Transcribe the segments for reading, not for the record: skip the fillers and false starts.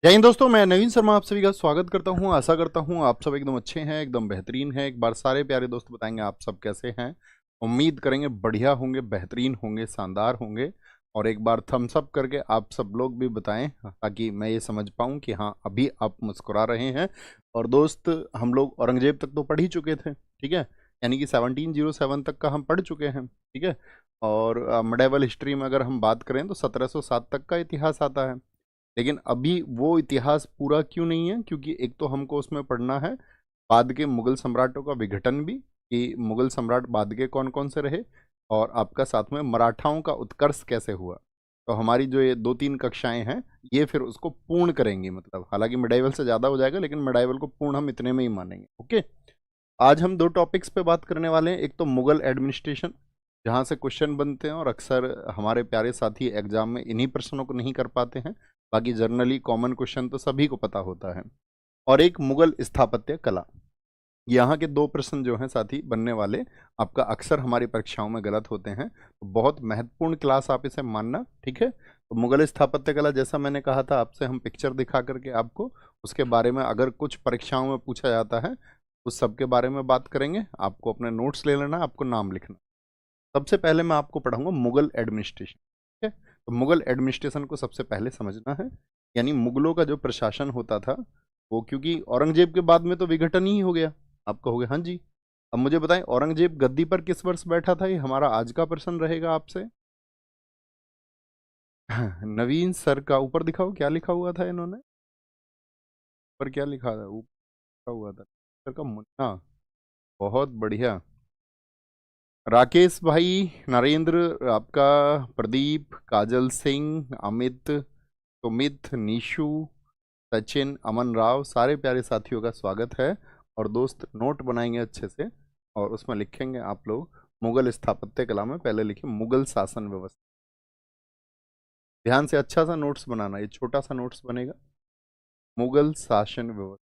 जय हिंद दोस्तों, मैं नवीन शर्मा आप सभी का स्वागत करता हूं। आशा करता हूं आप सब एकदम अच्छे हैं, एकदम बेहतरीन हैं। एक बार सारे प्यारे दोस्त बताएंगे आप सब कैसे हैं। उम्मीद करेंगे बढ़िया होंगे, बेहतरीन होंगे, शानदार होंगे। और एक बार थम्स अप करके आप सब लोग भी बताएं ताकि मैं ये समझ पाऊं कि हाँ अभी आप मुस्कुरा रहे हैं। और दोस्त, हम लोग औरंगजेब तक तो पढ़ ही चुके थे, ठीक है। यानी कि 1707 तक का हम पढ़ चुके हैं, ठीक है। और मिडेवल हिस्ट्री में अगर हम बात करें तो 1707 तक का इतिहास आता है। लेकिन अभी वो इतिहास पूरा क्यों नहीं है? क्योंकि एक तो हमको उसमें पढ़ना है बाद के मुगल सम्राटों का विघटन भी, कि मुगल सम्राट बाद के कौन कौन से रहे, और आपका साथ में मराठाओं का उत्कर्ष कैसे हुआ। तो हमारी जो ये 2-3 कक्षाएं हैं ये फिर उसको पूर्ण करेंगी। मतलब हालांकि मिडाइवल से ज़्यादा हो जाएगा, लेकिन मिडाइवल को पूर्ण हम इतने में ही मानेंगे। ओके, आज हम दो टॉपिक्स पे बात करने वाले हैं। एक तो मुगल एडमिनिस्ट्रेशन, जहाँ से क्वेश्चन बनते हैं और अक्सर हमारे प्यारे साथी एग्जाम में इन्हीं प्रश्नों को नहीं कर पाते हैं। बाकी जनरली कॉमन क्वेश्चन तो सभी को पता होता है। और एक मुगल स्थापत्य कला। यहाँ के दो प्रश्न जो हैं साथी बनने वाले, आपका अक्सर हमारी परीक्षाओं में गलत होते हैं, तो बहुत महत्वपूर्ण क्लास आप इसे मानना, ठीक है। तो मुगल स्थापत्य कला, जैसा मैंने कहा था आपसे, हम पिक्चर दिखा करके आपको उसके बारे में अगर कुछ परीक्षाओं में पूछा जाता है उस सब के बारे में बात करेंगे। आपको अपने नोट्स ले लेना, आपको नाम लिखना। सबसे पहले मैं आपको पढ़ाऊंगा मुगल एडमिनिस्ट्रेशन, ठीक है। तो मुगल एडमिनिस्ट्रेशन को सबसे पहले समझना है। यानी मुगलों का जो प्रशासन होता था वो, क्योंकि औरंगजेब के बाद में तो विघटन ही हो गया। आप कहोगे हाँ जी। अब मुझे बताएं, औरंगजेब गद्दी पर किस वर्ष बैठा था? ये हमारा आज का प्रश्न रहेगा आपसे। नवीन सर का ऊपर दिखाओ, क्या लिखा हुआ था इन्होंने? ऊपर क्या लिखा था? ऊपर लिखा हुआ था सर का मुन्ना। बहुत बढ़िया। राकेश भाई, नरेंद्र, आपका प्रदीप, काजल सिंह, अमित, सुमित, निशु, सचिन, अमन राव, सारे प्यारे साथियों का स्वागत है। और दोस्त नोट बनाएंगे अच्छे से और उसमें लिखेंगे आप लोग मुगल स्थापत्य कला में पहले लिखिए मुगल शासन व्यवस्था। ध्यान से अच्छा सा नोट्स बनाना, ये छोटा सा नोट्स बनेगा। मुगल शासन व्यवस्था,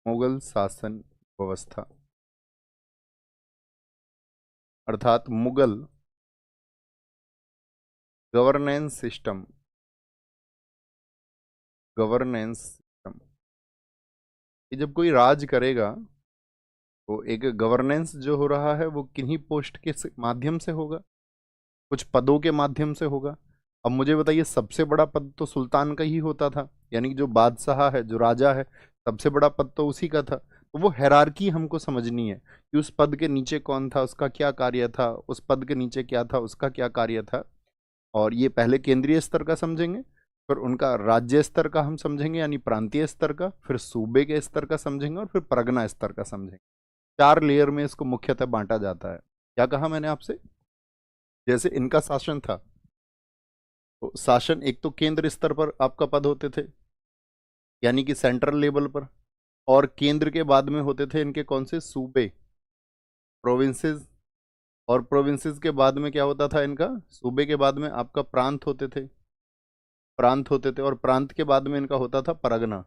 मुगल शासन व्यवस्था अर्थात Mughal governance system, governance system. ये जब कोई राज करेगा तो एक गवर्नेंस जो हो रहा है वो किन्हीं पोस्ट के माध्यम से होगा, कुछ पदों के माध्यम से होगा। अब मुझे बताइए, सबसे बड़ा पद तो सुल्तान का ही होता था, यानी कि जो बादशाह है, जो राजा है, सबसे बड़ा पद तो उसी का था। तो वो हैरारकी हमको समझनी है कि उस पद के नीचे कौन था, उसका क्या कार्य था, उस पद के नीचे क्या था, उसका क्या कार्य था। और ये पहले केंद्रीय स्तर का समझेंगे, फिर उनका राज्य स्तर का हम समझेंगे यानी प्रांतीय स्तर का, फिर सूबे के स्तर का समझेंगे, और फिर परगना स्तर का समझेंगे। 4 लेयर में इसको मुख्यतः बांटा जाता है। क्या कहा मैंने आपसे? जैसे इनका शासन था, तो शासन एक तो केंद्र स्तर पर आपका पद होते थे, यानी कि सेंट्रल लेवल पर। और केंद्र के बाद में होते थे इनके कौन से? सूबे, प्रोविंसेस। और प्रोविंसेस के बाद में क्या होता था इनका? सूबे के बाद में आपका प्रांत होते थे, प्रांत होते थे। और प्रांत के बाद में इनका होता था परगना।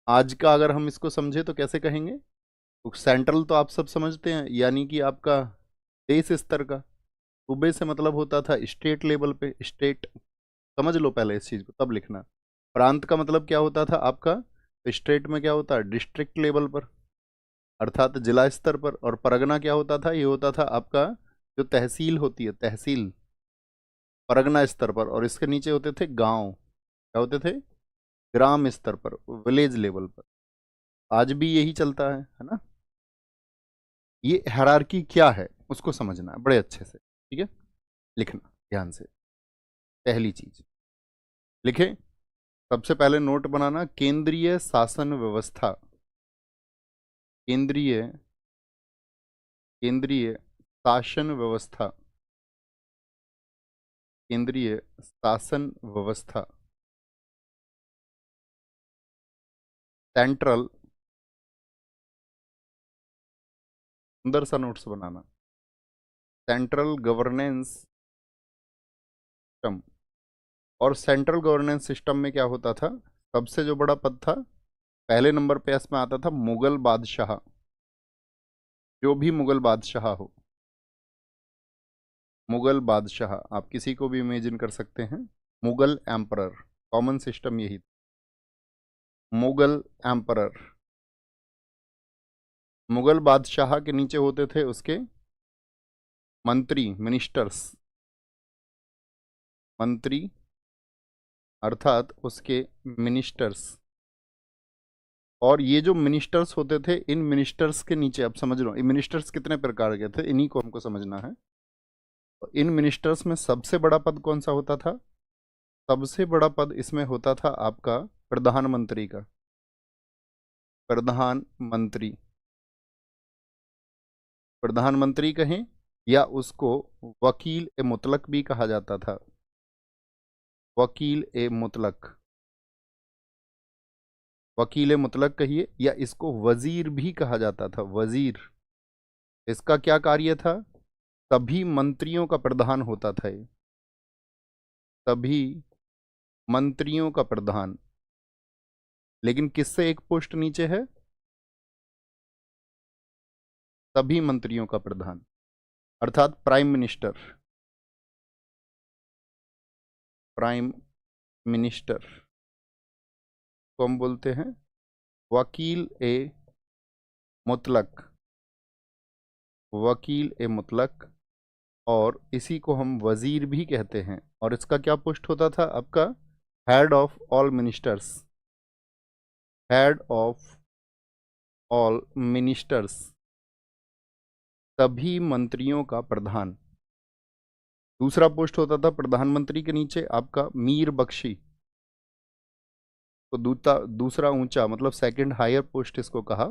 आज का अगर हम इसको समझे तो कैसे कहेंगे? तो सेंट्रल तो आप सब समझते हैं, यानी कि आपका देश स्तर का। सूबे से मतलब होता था स्टेट लेवल पे, स्टेट। समझ लो पहले इस चीज को तब लिखना। प्रांत का मतलब क्या होता था आपका? स्टेट में क्या होता है? डिस्ट्रिक्ट लेवल पर, अर्थात जिला स्तर पर। और परगना क्या होता था? ये होता था आपका जो तहसील होती है, तहसील, परगना स्तर पर। और इसके नीचे होते थे गांव, क्या होते थे? ग्राम स्तर पर, विलेज लेवल पर। आज भी यही चलता है ना। ये हायरार्की क्या है उसको समझना है बड़े अच्छे से, ठीक है। लिखना ध्यान से। पहली चीज लिखे, सबसे पहले नोट बनाना, केंद्रीय शासन व्यवस्था। केंद्रीय, केंद्रीय शासन व्यवस्था, केंद्रीय शासन व्यवस्था। सेंट्रल, सुंदर सा नोट्स बनाना, सेंट्रल गवर्नेंस सिस्टम। और सेंट्रल गवर्नेंस सिस्टम में क्या होता था? सबसे जो बड़ा पद था, पहले नंबर पे इसमें आता था मुगल बादशाह। जो भी मुगल बादशाह हो, मुगल बादशाह, आप किसी को भी इमेजिन कर सकते हैं, मुगल एम्परर। कॉमन सिस्टम यही था। मुगल एम्परर, मुगल बादशाह के नीचे होते थे उसके मंत्री, मिनिस्टर्स, मंत्री अर्थात उसके मिनिस्टर्स। और ये जो मिनिस्टर्स होते थे, इन मिनिस्टर्स के नीचे, अब समझ लो ये मिनिस्टर्स कितने प्रकार के थे, इन्हीं को हमको समझना है। तो इन मिनिस्टर्स में सबसे बड़ा पद कौन सा होता था? सबसे बड़ा पद इसमें होता था आपका प्रधानमंत्री का। प्रधानमंत्री, प्रधानमंत्री कहें या उसको वकील ए मुतलक भी कहा जाता था। वकील ए मुतलक, वकील ए मुतलक कहिए, या इसको वजीर भी कहा जाता था। वजीर, इसका क्या कार्य था? सभी मंत्रियों का प्रधान होता था ये, सभी मंत्रियों का प्रधान। लेकिन किससे एक पोस्ट नीचे है? सभी मंत्रियों का प्रधान, अर्थात प्राइम मिनिस्टर। प्राइम मिनिस्टर को हम बोलते हैं वकील ए मुतलक, वकील ए मुतलक। और इसी को हम वजीर भी कहते हैं। और इसका क्या पोस्ट होता था आपका? Head of all ministers, head of all ministers, सभी मंत्रियों का प्रधान। दूसरा पोस्ट होता था प्रधानमंत्री के नीचे आपका मीर बख्शी, तो दूसरा ऊंचा मतलब सेकंड हायर पोस्ट इसको कहा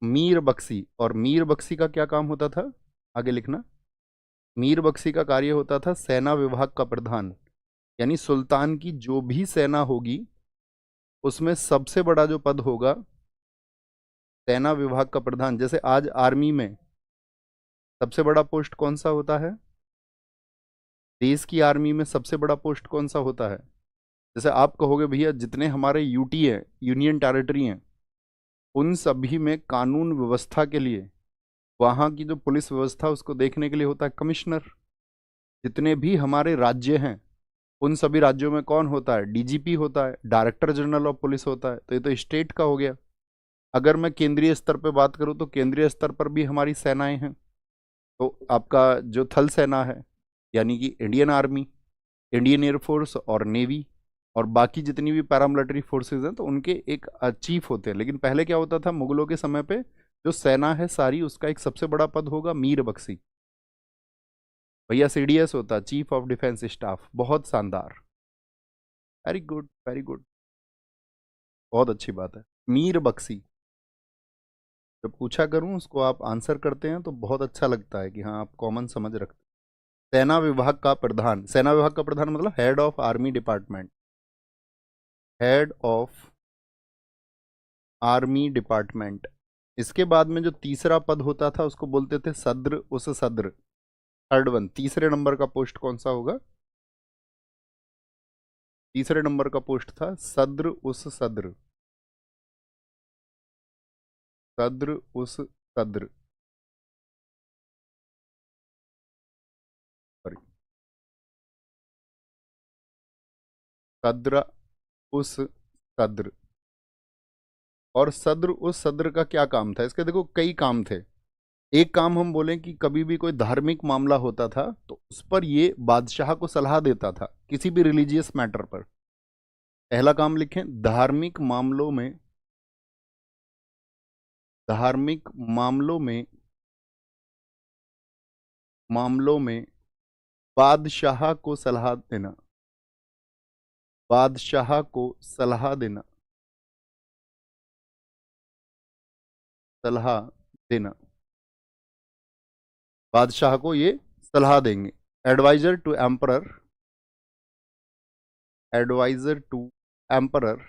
मीर बख्शी। और मीर बख्शी का क्या काम होता था? आगे लिखना। मीर बख्शी का कार्य होता था सेना विभाग का प्रधान, यानी सुल्तान की जो भी सेना होगी उसमें सबसे बड़ा जो पद होगा सेना विभाग का प्रधान। जैसे आज आर्मी में सबसे बड़ा पोस्ट कौन सा होता है? देश की आर्मी में सबसे बड़ा पोस्ट कौन सा होता है? जैसे आप कहोगे भैया जितने हमारे यूटी है, यूनियन टेरिटरी हैं, उन सभी में कानून व्यवस्था के लिए, वहाँ की जो पुलिस व्यवस्था उसको देखने के लिए होता है कमिश्नर। जितने भी हमारे राज्य हैं उन सभी राज्यों में कौन होता है? डीजीपी होता है, डायरेक्टर जनरल ऑफ पुलिस होता है। तो ये तो स्टेट का हो गया। अगर मैं केंद्रीय स्तर पर बात करूं तो केंद्रीय स्तर पर भी हमारी सेनाएं हैं। तो आपका जो थल सेना है यानी कि इंडियन आर्मी, इंडियन एयरफोर्स और नेवी, और बाकी जितनी भी पैरामिलिट्री फोर्सेज हैं तो उनके एक चीफ होते हैं। लेकिन पहले क्या होता था मुगलों के समय पे, जो सेना है सारी उसका एक सबसे बड़ा पद होगा मीर बख्शी। भैया सीडीएस होता, चीफ ऑफ डिफेंस स्टाफ। बहुत शानदार, वेरी गुड वेरी गुड, बहुत अच्छी बात है। मीर बख्शी जब पूछा करूं उसको आप आंसर करते हैं तो बहुत अच्छा लगता है कि हाँ आप कॉमन समझ रखते हैं। सेना विभाग का प्रधान, सेना विभाग का प्रधान मतलब head of army department, head of army department. इसके बाद में जो तीसरा पद होता था उसको बोलते थे सद्र उस सद्र। थर्ड वन, तीसरे नंबर का पोस्ट कौन सा होगा? तीसरे नंबर का पोस्ट था सद्र उस सद्र, सद्र उस सद्र। सॉरी, सद्र उस सद्र। और सद्र उस सद्र का क्या काम था? इसके देखो कई काम थे। एक काम हम बोलें कि कभी भी कोई धार्मिक मामला होता था तो उस पर ये बादशाह को सलाह देता था, किसी भी रिलीजियस मैटर पर। पहला काम लिखें, धार्मिक मामलों में, धार्मिक मामलों में बादशाह को सलाह देना, बादशाह को सलाह देना, सलाह देना। बादशाह को ये सलाह देंगे। Adviser to emperor, adviser to emperor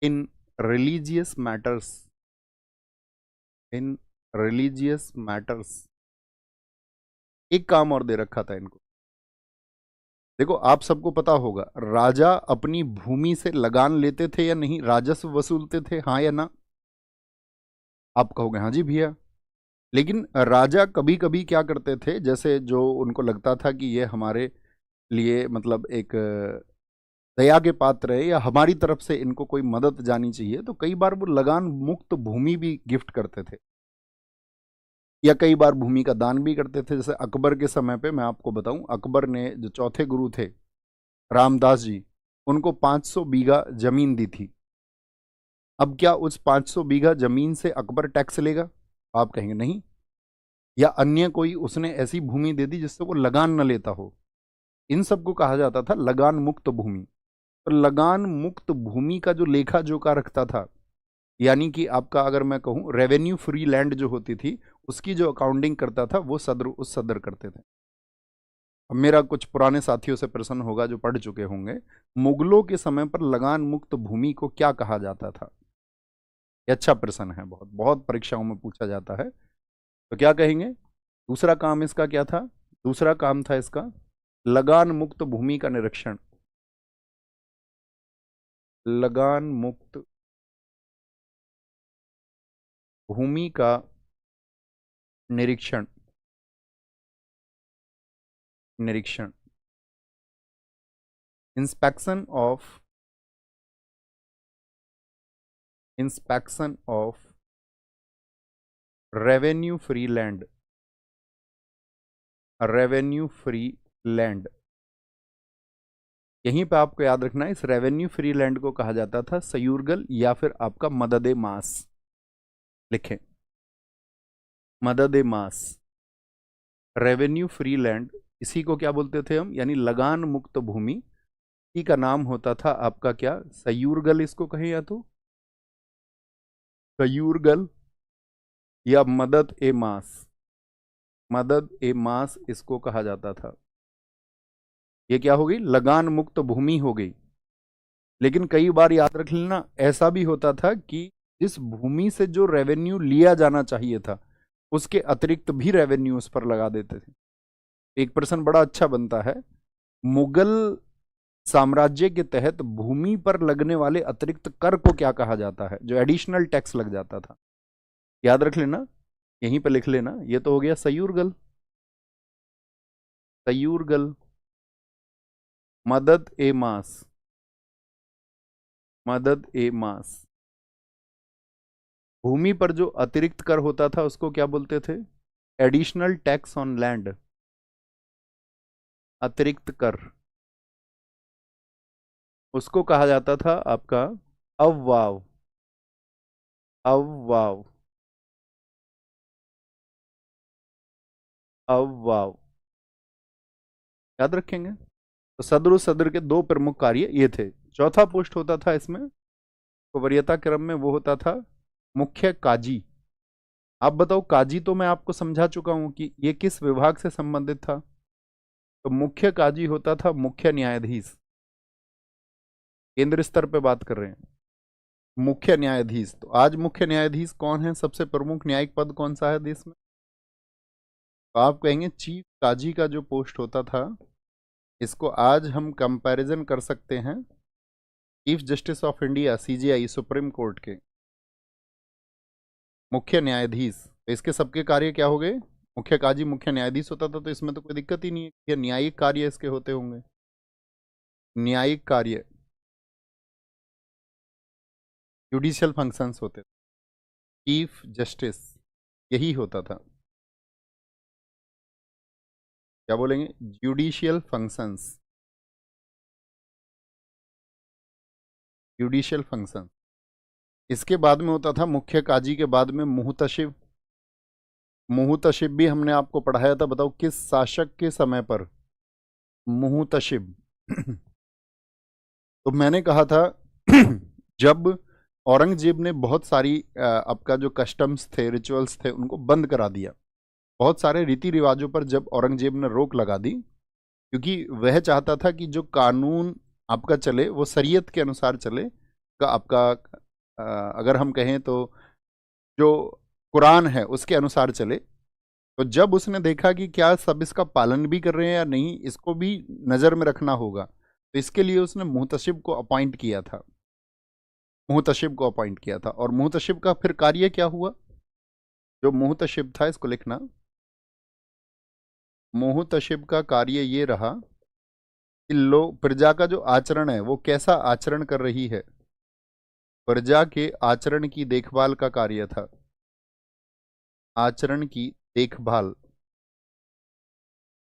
in religious matters, in religious matters. एक काम और दे रखा था इनको। देखो आप सबको पता होगा राजा अपनी भूमि से लगान लेते थे या नहीं, राजस्व वसूलते थे, हाँ या ना? आप कहोगे हाँ जी भैया। लेकिन राजा कभी कभी क्या करते थे, जैसे जो उनको लगता था कि ये हमारे लिए मतलब एक दया के पात्र है या हमारी तरफ से इनको कोई मदद जानी चाहिए, तो कई बार वो लगान मुक्त भूमि भी गिफ्ट करते थे या कई बार भूमि का दान भी करते थे। जैसे अकबर के समय पे मैं आपको बताऊं, अकबर ने जो चौथे गुरु थे रामदास जी, उनको 500 बीघा जमीन दी थी। अब क्या उस 500 बीघा जमीन से अकबर टैक्स लेगा? आप कहेंगे नहीं। या अन्य कोई उसने ऐसी भूमि दे दी जिससे वो लगान न लेता हो, इन सबको कहा जाता था लगान मुक्त भूमि। तो लगान मुक्त भूमि का जो लेखा जोखा रखता था, यानी कि आपका अगर मैं कहूं रेवेन्यू फ्री लैंड जो होती थी, उसकी जो अकाउंटिंग करता था वो सदर उस सदर करते थे। अब मेरा कुछ पुराने साथियों से प्रश्न होगा जो पढ़ चुके होंगे, मुगलों के समय पर लगान मुक्त भूमि को क्या कहा जाता था? ये अच्छा प्रश्न है, बहुत बहुत परीक्षाओं में पूछा जाता है। तो क्या कहेंगे? दूसरा काम इसका क्या था? दूसरा काम था इसका लगान मुक्त भूमि का निरीक्षण। लगान मुक्त भूमि का निरीक्षण। निरीक्षण, inspection of, inspection of revenue free land. Revenue free land, यहीं पे आपको याद रखना है, इस रेवेन्यू फ्री लैंड को कहा जाता था सयूरगल या फिर आपका मदद ए मास। लिखें, मदद ए मास, रेवेन्यू फ्री लैंड, इसी को क्या बोलते थे हम? यानी लगान मुक्त भूमि। इसी का नाम होता था आपका क्या? सयूरगल इसको कहें, या तो सयूरगल या मदद ए मास। मदद ए मास इसको कहा जाता था। ये क्या हो गई? लगान मुक्त भूमि हो गई। लेकिन कई बार याद रख लेना, ऐसा भी होता था कि जिस भूमि से जो रेवेन्यू लिया जाना चाहिए था, उसके अतिरिक्त भी रेवेन्यू उस पर लगा देते थे। एक प्रश्न बड़ा अच्छा बनता है, मुगल साम्राज्य के तहत भूमि पर लगने वाले अतिरिक्त कर को क्या कहा जाता है, जो एडिशनल टैक्स लग जाता था? याद रख लेना, यहीं पर लिख लेना। ये तो हो गया सयूरगल। सयूरगल, मदद ए मास, मदद ए मास। भूमि पर जो अतिरिक्त कर होता था उसको क्या बोलते थे? Additional tax on land. अतिरिक्त कर, उसको कहा जाता था आपका अववाव। अववाव, अववाव, याद रखेंगे। तो सदर सदर के दो प्रमुख कार्य ये थे। चौथा पोस्ट होता था इसमें वरीयता क्रम में, वो होता था मुख्य काजी। आप बताओ, काजी तो मैं आपको समझा चुका हूं कि ये किस विभाग से संबंधित था। तो मुख्य काजी होता था मुख्य न्यायाधीश। केंद्र स्तर पे बात कर रहे हैं, मुख्य न्यायाधीश। तो आज मुख्य न्यायाधीश कौन है? सबसे प्रमुख न्यायिक पद कौन सा है देश में? तो आप कहेंगे चीफ काजी का जो पोस्ट होता था, इसको आज हम कंपैरिजन कर सकते हैं chief justice of India CJI, supreme court के मुख्य न्यायाधीश। तो इसके सबके कार्य क्या हो गए? मुख्य काजी मुख्य न्यायाधीश होता था, तो इसमें तो कोई दिक्कत ही नहीं है, ये न्यायिक कार्य इसके होते होंगे। न्यायिक कार्य, जुडिशियल फंक्शंस होते थे, चीफ जस्टिस यही होता था। क्या बोलेंगे? Judicial functions, judicial function. इसके बाद में होता था मुख्य काजी के बाद में मुहतशिब। मुहतशिब भी हमने आपको पढ़ाया था, बताओ किस शासक के समय पर? मुहतशिब तो मैंने कहा था जब औरंगजेब ने बहुत सारी आपका जो कस्टम्स थे, रिचुअल्स थे, उनको बंद करा दिया। बहुत सारे रीति रिवाजों पर जब औरंगजेब ने रोक लगा दी, क्योंकि वह चाहता था कि जो कानून आपका चले वो शरीयत के अनुसार चले। का आपका अगर हम कहें तो जो कुरान है उसके अनुसार चले। तो जब उसने देखा कि क्या सब इसका पालन भी कर रहे हैं या नहीं, इसको भी नज़र में रखना होगा, तो इसके लिए उसने मुहतशिब को अपॉइंट किया था। मुहतशिब को अपॉइंट किया था। और मुहतशिब का फिर कार्य क्या हुआ? जो मुहतशिब था, इसको लिखना, मुहतशिब का कार्य ये रहा कि लोग प्रजा का जो आचरण है वो कैसा आचरण कर रही है, प्रजा के आचरण की देखभाल का कार्य था, आचरण की देखभाल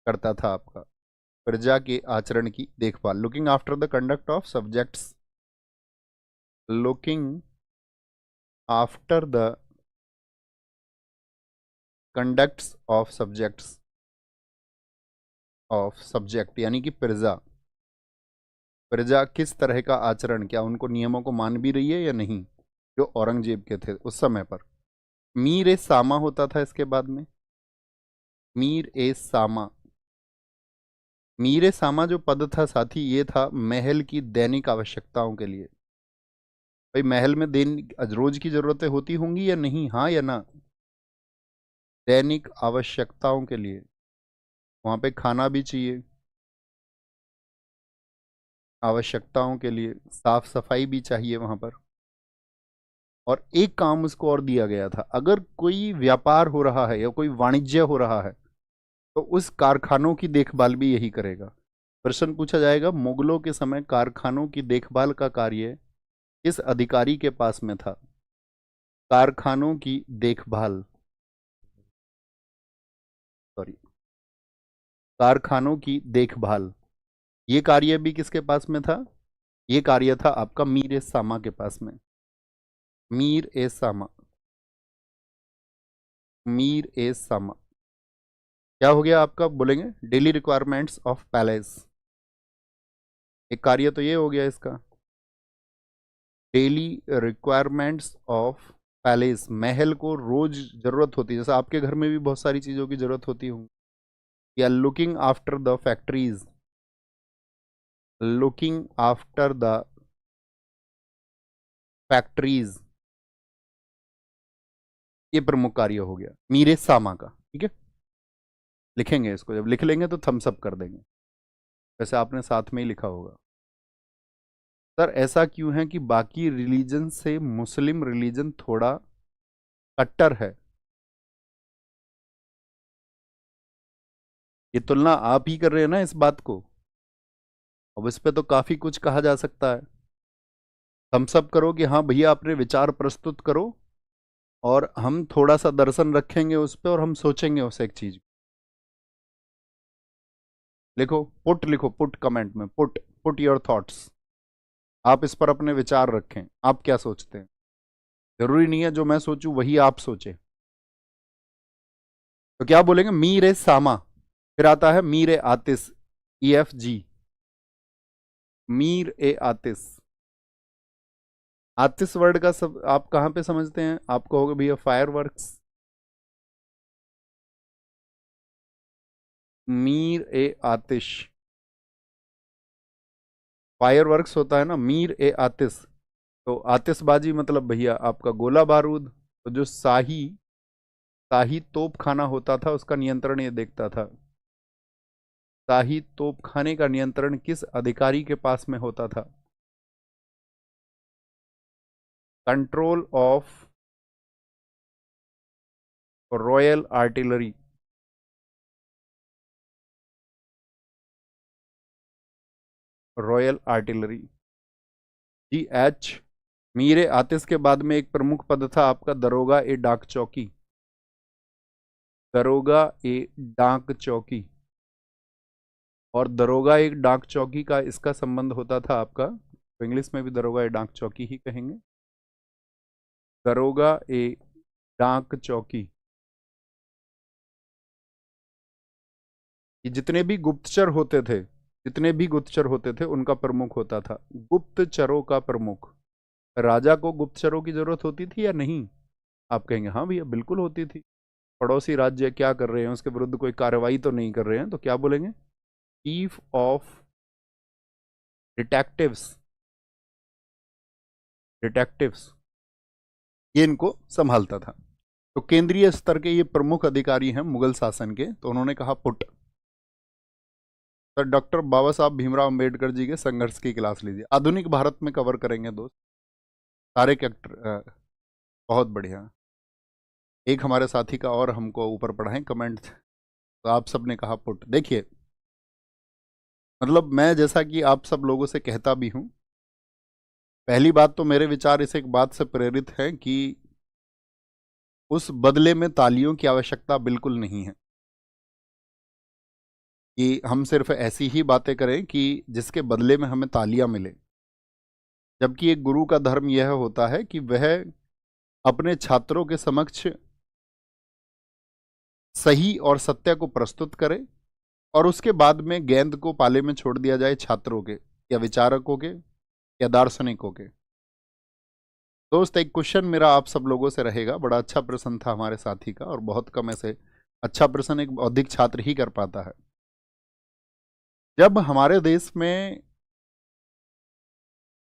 करता था आपका, प्रजा के आचरण की देखभाल, looking after the conduct of subjects, looking after the conducts of subjects, of subject यानी कि प्रजा, प्रजा किस तरह का आचरण, क्या उनको नियमों को मान भी रही है या नहीं, जो औरंगजेब के थे उस समय पर। मीर ए सामा होता था इसके बाद में, मीर ए सामा, मीर ए सामा जो पद था साथी, ये था महल की दैनिक आवश्यकताओं के लिए। भाई महल में दिन रोज की जरूरतें होती होंगी या नहीं, हाँ या ना, दैनिक आवश्यकताओं के लिए, वहां पे खाना भी चाहिए, आवश्यकताओं के लिए साफ सफाई भी चाहिए वहां पर। और एक काम उसको और दिया गया था, अगर कोई व्यापार हो रहा है या कोई वाणिज्य हो रहा है तो उस कारखानों की देखभाल भी यही करेगा। प्रश्न पूछा जाएगा, मुगलों के समय कारखानों की देखभाल का कार्य किस अधिकारी के पास में था, कारखानों की देखभाल, सॉरी, कारखानों की देखभाल, ये कार्य भी किसके पास में था, ये कार्य था आपका मीर ए सामा के पास में, मीर ए सामा, मीर ए सामा। क्या हो गया आपका, बोलेंगे डेली रिक्वायरमेंट्स ऑफ पैलेस, एक कार्य तो ये हो गया इसका, डेली रिक्वायरमेंट्स ऑफ पैलेस, महल को रोज जरूरत होती है, जैसे आपके घर में भी बहुत सारी चीजों की जरूरत होती होंगी। या looking after the factories, looking after the factories, ये प्रमुख कार्य हो गया मीरे सामा का। ठीक है, लिखेंगे इसको, जब लिख लेंगे तो थम्स अप कर देंगे, वैसे आपने साथ में ही लिखा होगा। सर ऐसा क्यों है कि बाकी रिलीजन से मुस्लिम रिलीजन थोड़ा कट्टर है, ये तुलना आप ही कर रहे हैं ना इस बात को, अब इस पे तो काफी कुछ कहा जा सकता है। थम्स अप करो कि हाँ भैया अपने विचार प्रस्तुत करो, और हम थोड़ा सा दर्शन रखेंगे उस पर और हम सोचेंगे उस एक चीज। लिखो पुट, लिखो पुट कमेंट में, पुट, पुट योर थॉट्स, आप इस पर अपने विचार रखें, आप क्या सोचते हैं, जरूरी नहीं है जो मैं सोचूं वही आप सोचे। तो क्या बोलेंगे, मीर ए सामा, फिर आता है मीर ए आतिश, EFG, मीर ए आतिश। आतिश वर्ड का सब आप कहाँ पे समझते हैं, आप कहोगे भैया फायर वर्क्स, मीर ए आतिश, फायर वर्क्स होता है ना, मीर ए आतिश, तो आतिशबाजी मतलब भैया आपका गोला बारूद। तो जो शाही, शाही तोप खाना होता था उसका नियंत्रण ये देखता था, शाही तोप खाने का नियंत्रण किस अधिकारी के पास में होता था, control of royal artillery, royal artillery. GH, मीरे आतिश के बाद में एक प्रमुख पद था आपका दरोगा ए डाक चौकी, दरोगा ए डाक चौकी, और दरोगा एक डाक चौकी का इसका संबंध होता था आपका, तो इंग्लिश में भी दरोगा ए डाक चौकी ही कहेंगे, दरोगा ए डाक चौकी। ये जितने भी गुप्तचर होते थे, जितने भी गुप्तचर होते थे उनका प्रमुख होता था, गुप्तचरों का प्रमुख। राजा को गुप्तचरों की जरूरत होती थी या नहीं, आप कहेंगे हाँ भैया बिल्कुल होती थी, पड़ोसी राज्य क्या कर रहे हैं उसके विरुद्ध कोई कार्रवाई तो नहीं कर रहे हैं, तो क्या बोलेंगे, चीफ ऑफ डिटेक्टिव्स, डिटेक्टिव्स, ये इनको संभालता था। तो केंद्रीय स्तर के ये प्रमुख अधिकारी हैं मुगल शासन के, तो उन्होंने कहा पुट। सर डॉक्टर बाबा साहब भीमराव अंबेडकर जी के संघर्ष की क्लास लीजिए, आधुनिक भारत में कवर करेंगे दोस्त, सारे कैरेक्टर, बहुत बढ़िया। एक हमारे साथी का और हमको ऊपर पढ़ाएं कमेंट, तो आप सबने कहा पुट। देखिए मतलब मैं जैसा कि आप सब लोगों से कहता भी हूं, पहली बात तो मेरे विचार इस एक बात से प्रेरित है कि उस बदले में तालियों की आवश्यकता बिल्कुल नहीं है कि हम सिर्फ ऐसी ही बातें करें कि जिसके बदले में हमें तालियां मिले। जबकि एक गुरु का धर्म यह होता है कि वह अपने छात्रों के समक्ष सही और सत्य को प्रस्तुत करे और उसके बाद में गेंद को पाले में छोड़ दिया जाए छात्रों के या विचारकों के या दार्शनिकों के। दोस्त, एक क्वेश्चन मेरा आप सब लोगों से रहेगा। बड़ा अच्छा प्रश्न था हमारे साथी का और बहुत कम ऐसे अच्छा प्रश्न एक बौद्धिक छात्र ही कर पाता है। जब हमारे देश में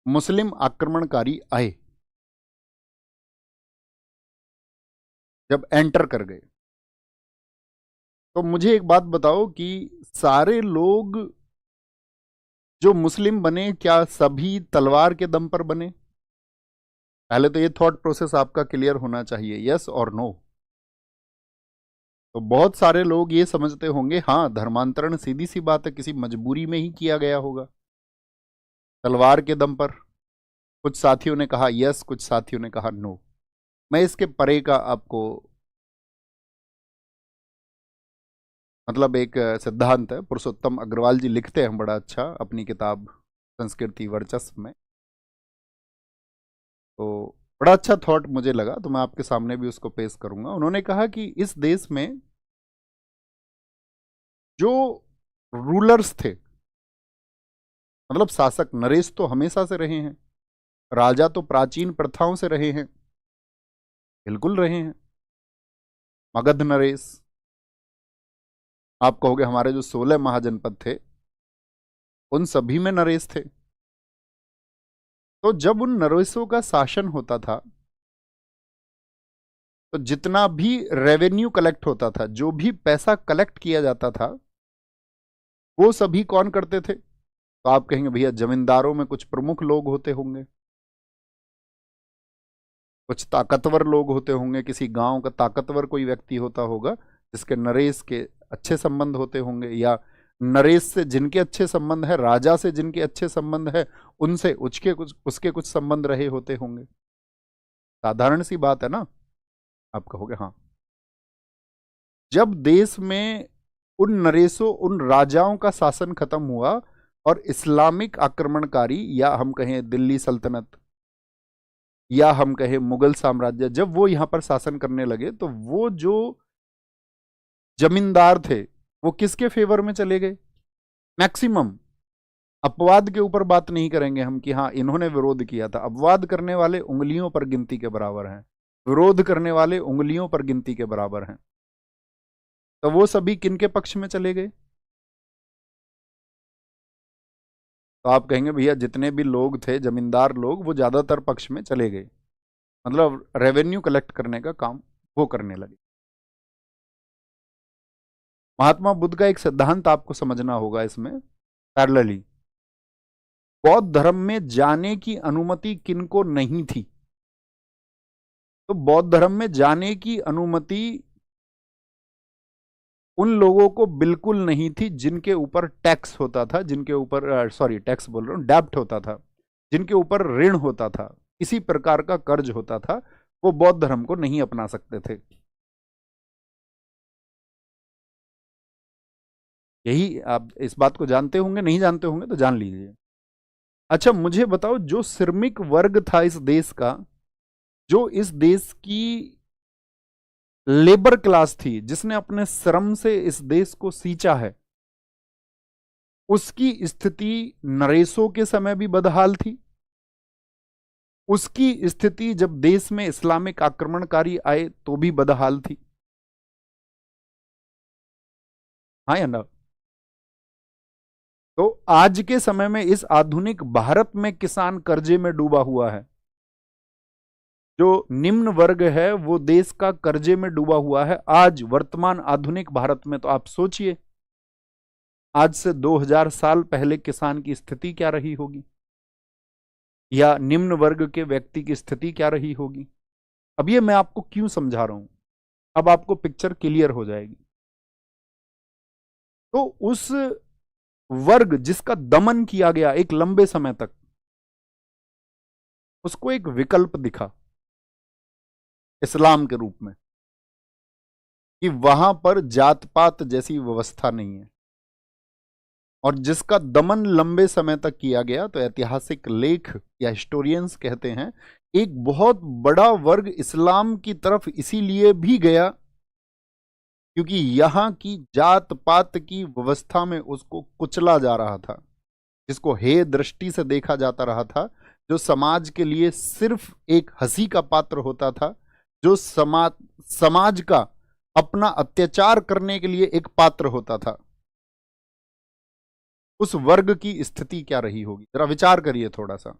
मुस्लिम आक्रमणकारी आए, जब एंटर कर गए, तो मुझे एक बात बताओ कि सारे लोग जो मुस्लिम बने क्या सभी तलवार के दम पर बने? पहले तो ये थॉट प्रोसेस आपका क्लियर होना चाहिए, यस और नो। तो बहुत सारे लोग ये समझते होंगे हाँ धर्मांतरण सीधी सी बात है, किसी मजबूरी में ही किया गया होगा तलवार के दम पर। कुछ साथियों ने कहा यस, कुछ साथियों ने कहा नो। मैं इसके परे का आपको मतलब एक सिद्धांत है, पुरुषोत्तम अग्रवाल जी लिखते हैं बड़ा अच्छा अपनी किताब संस्कृति वर्चस्व में। तो बड़ा अच्छा थॉट मुझे लगा, तो मैं आपके सामने भी उसको पेश करूंगा। उन्होंने कहा कि इस देश में जो रूलर्स थे, मतलब शासक, नरेश तो हमेशा से रहे हैं, राजा तो प्राचीन प्रथाओं से रहे हैं, बिल्कुल रहे हैं। मगध नरेश, आप कहोगे हमारे जो 16 महाजनपद थे उन सभी में नरेश थे। तो जब उन नरेशों का शासन होता था तो जितना भी रेवेन्यू कलेक्ट होता था, जो भी पैसा कलेक्ट किया जाता था, वो सभी कौन करते थे? तो आप कहेंगे भैया जमींदारों में कुछ प्रमुख लोग होते होंगे, कुछ ताकतवर लोग होते होंगे, किसी गांव का ताकतवर कोई व्यक्ति होता होगा जिसके नरेश के अच्छे संबंध होते होंगे, या नरेश से जिनके अच्छे संबंध है, राजा से जिनके अच्छे संबंध है, उनसे उसके कुछ संबंध रहे होते होंगे। साधारण सी बात है ना? आप कहोगे हाँ। जब देश में उन नरेशों, उन राजाओं का शासन खत्म हुआ और इस्लामिक आक्रमणकारी, या हम कहें दिल्ली सल्तनत, या हम कहें मुगल साम्राज्य, जब वो यहां पर शासन करने लगे, तो वो जो जमींदार थे वो किसके फेवर में चले गए? मैक्सिमम। अपवाद के ऊपर बात नहीं करेंगे हम कि हाँ इन्होंने विरोध किया था। अपवाद करने वाले उंगलियों पर गिनती के बराबर हैं, विरोध करने वाले उंगलियों पर गिनती के बराबर हैं। तो वो सभी किनके पक्ष में चले गए? तो आप कहेंगे भैया जितने भी लोग थे जमींदार लोग, वो ज्यादातर पक्ष में चले गए, मतलब रेवेन्यू कलेक्ट करने का काम वो करने लगे। महात्मा बुद्ध का एक सिद्धांत आपको समझना होगा इसमें पैरेलली। बौद्ध धर्म में जाने की अनुमति किनको नहीं थी? तो बौद्ध धर्म में जाने की अनुमति उन लोगों को बिल्कुल नहीं थी जिनके ऊपर टैक्स होता था, जिनके ऊपर सॉरी टैक्स बोल रहा हूं, डेब्ट होता था, जिनके ऊपर ऋण होता था, किसी प्रकार का कर्ज होता था, वो बौद्ध धर्म को नहीं अपना सकते थे। यही आप इस बात को जानते होंगे, नहीं जानते होंगे तो जान लीजिए। अच्छा मुझे बताओ, जो श्रमिक वर्ग था इस देश का, जो इस देश की लेबर क्लास थी, जिसने अपने श्रम से इस देश को सींचा है, उसकी स्थिति नरेशों के समय भी बदहाल थी। उसकी स्थिति जब देश में इस्लामिक आक्रमणकारी आए तो भी बदहाल थी। हाँ या ना? तो आज के समय में इस आधुनिक भारत में किसान कर्जे में डूबा हुआ है। जो निम्न वर्ग है वो देश का कर्जे में डूबा हुआ है आज वर्तमान आधुनिक भारत में। तो आप सोचिए आज से 2000 साल पहले किसान की स्थिति क्या रही होगी, या निम्न वर्ग के व्यक्ति की स्थिति क्या रही होगी। अब ये मैं आपको क्यों समझा रहा हूं, अब आपको पिक्चर क्लियर हो जाएगी। तो उस वर्ग जिसका दमन किया गया एक लंबे समय तक, उसको एक विकल्प दिखा इस्लाम के रूप में कि वहां पर जात पात जैसी व्यवस्था नहीं है, और जिसका दमन लंबे समय तक किया गया। तो ऐतिहासिक लेख या हिस्टोरियंस कहते हैं एक बहुत बड़ा वर्ग इस्लाम की तरफ इसीलिए भी गया क्योंकि यहां की जात पात की व्यवस्था में उसको कुचला जा रहा था, जिसको हे दृष्टि से देखा जाता रहा था, जो समाज के लिए सिर्फ एक हंसी का पात्र होता था, जो समाज का अपना अत्याचार करने के लिए एक पात्र होता था। उस वर्ग की स्थिति क्या रही होगी, जरा विचार करिए थोड़ा सा।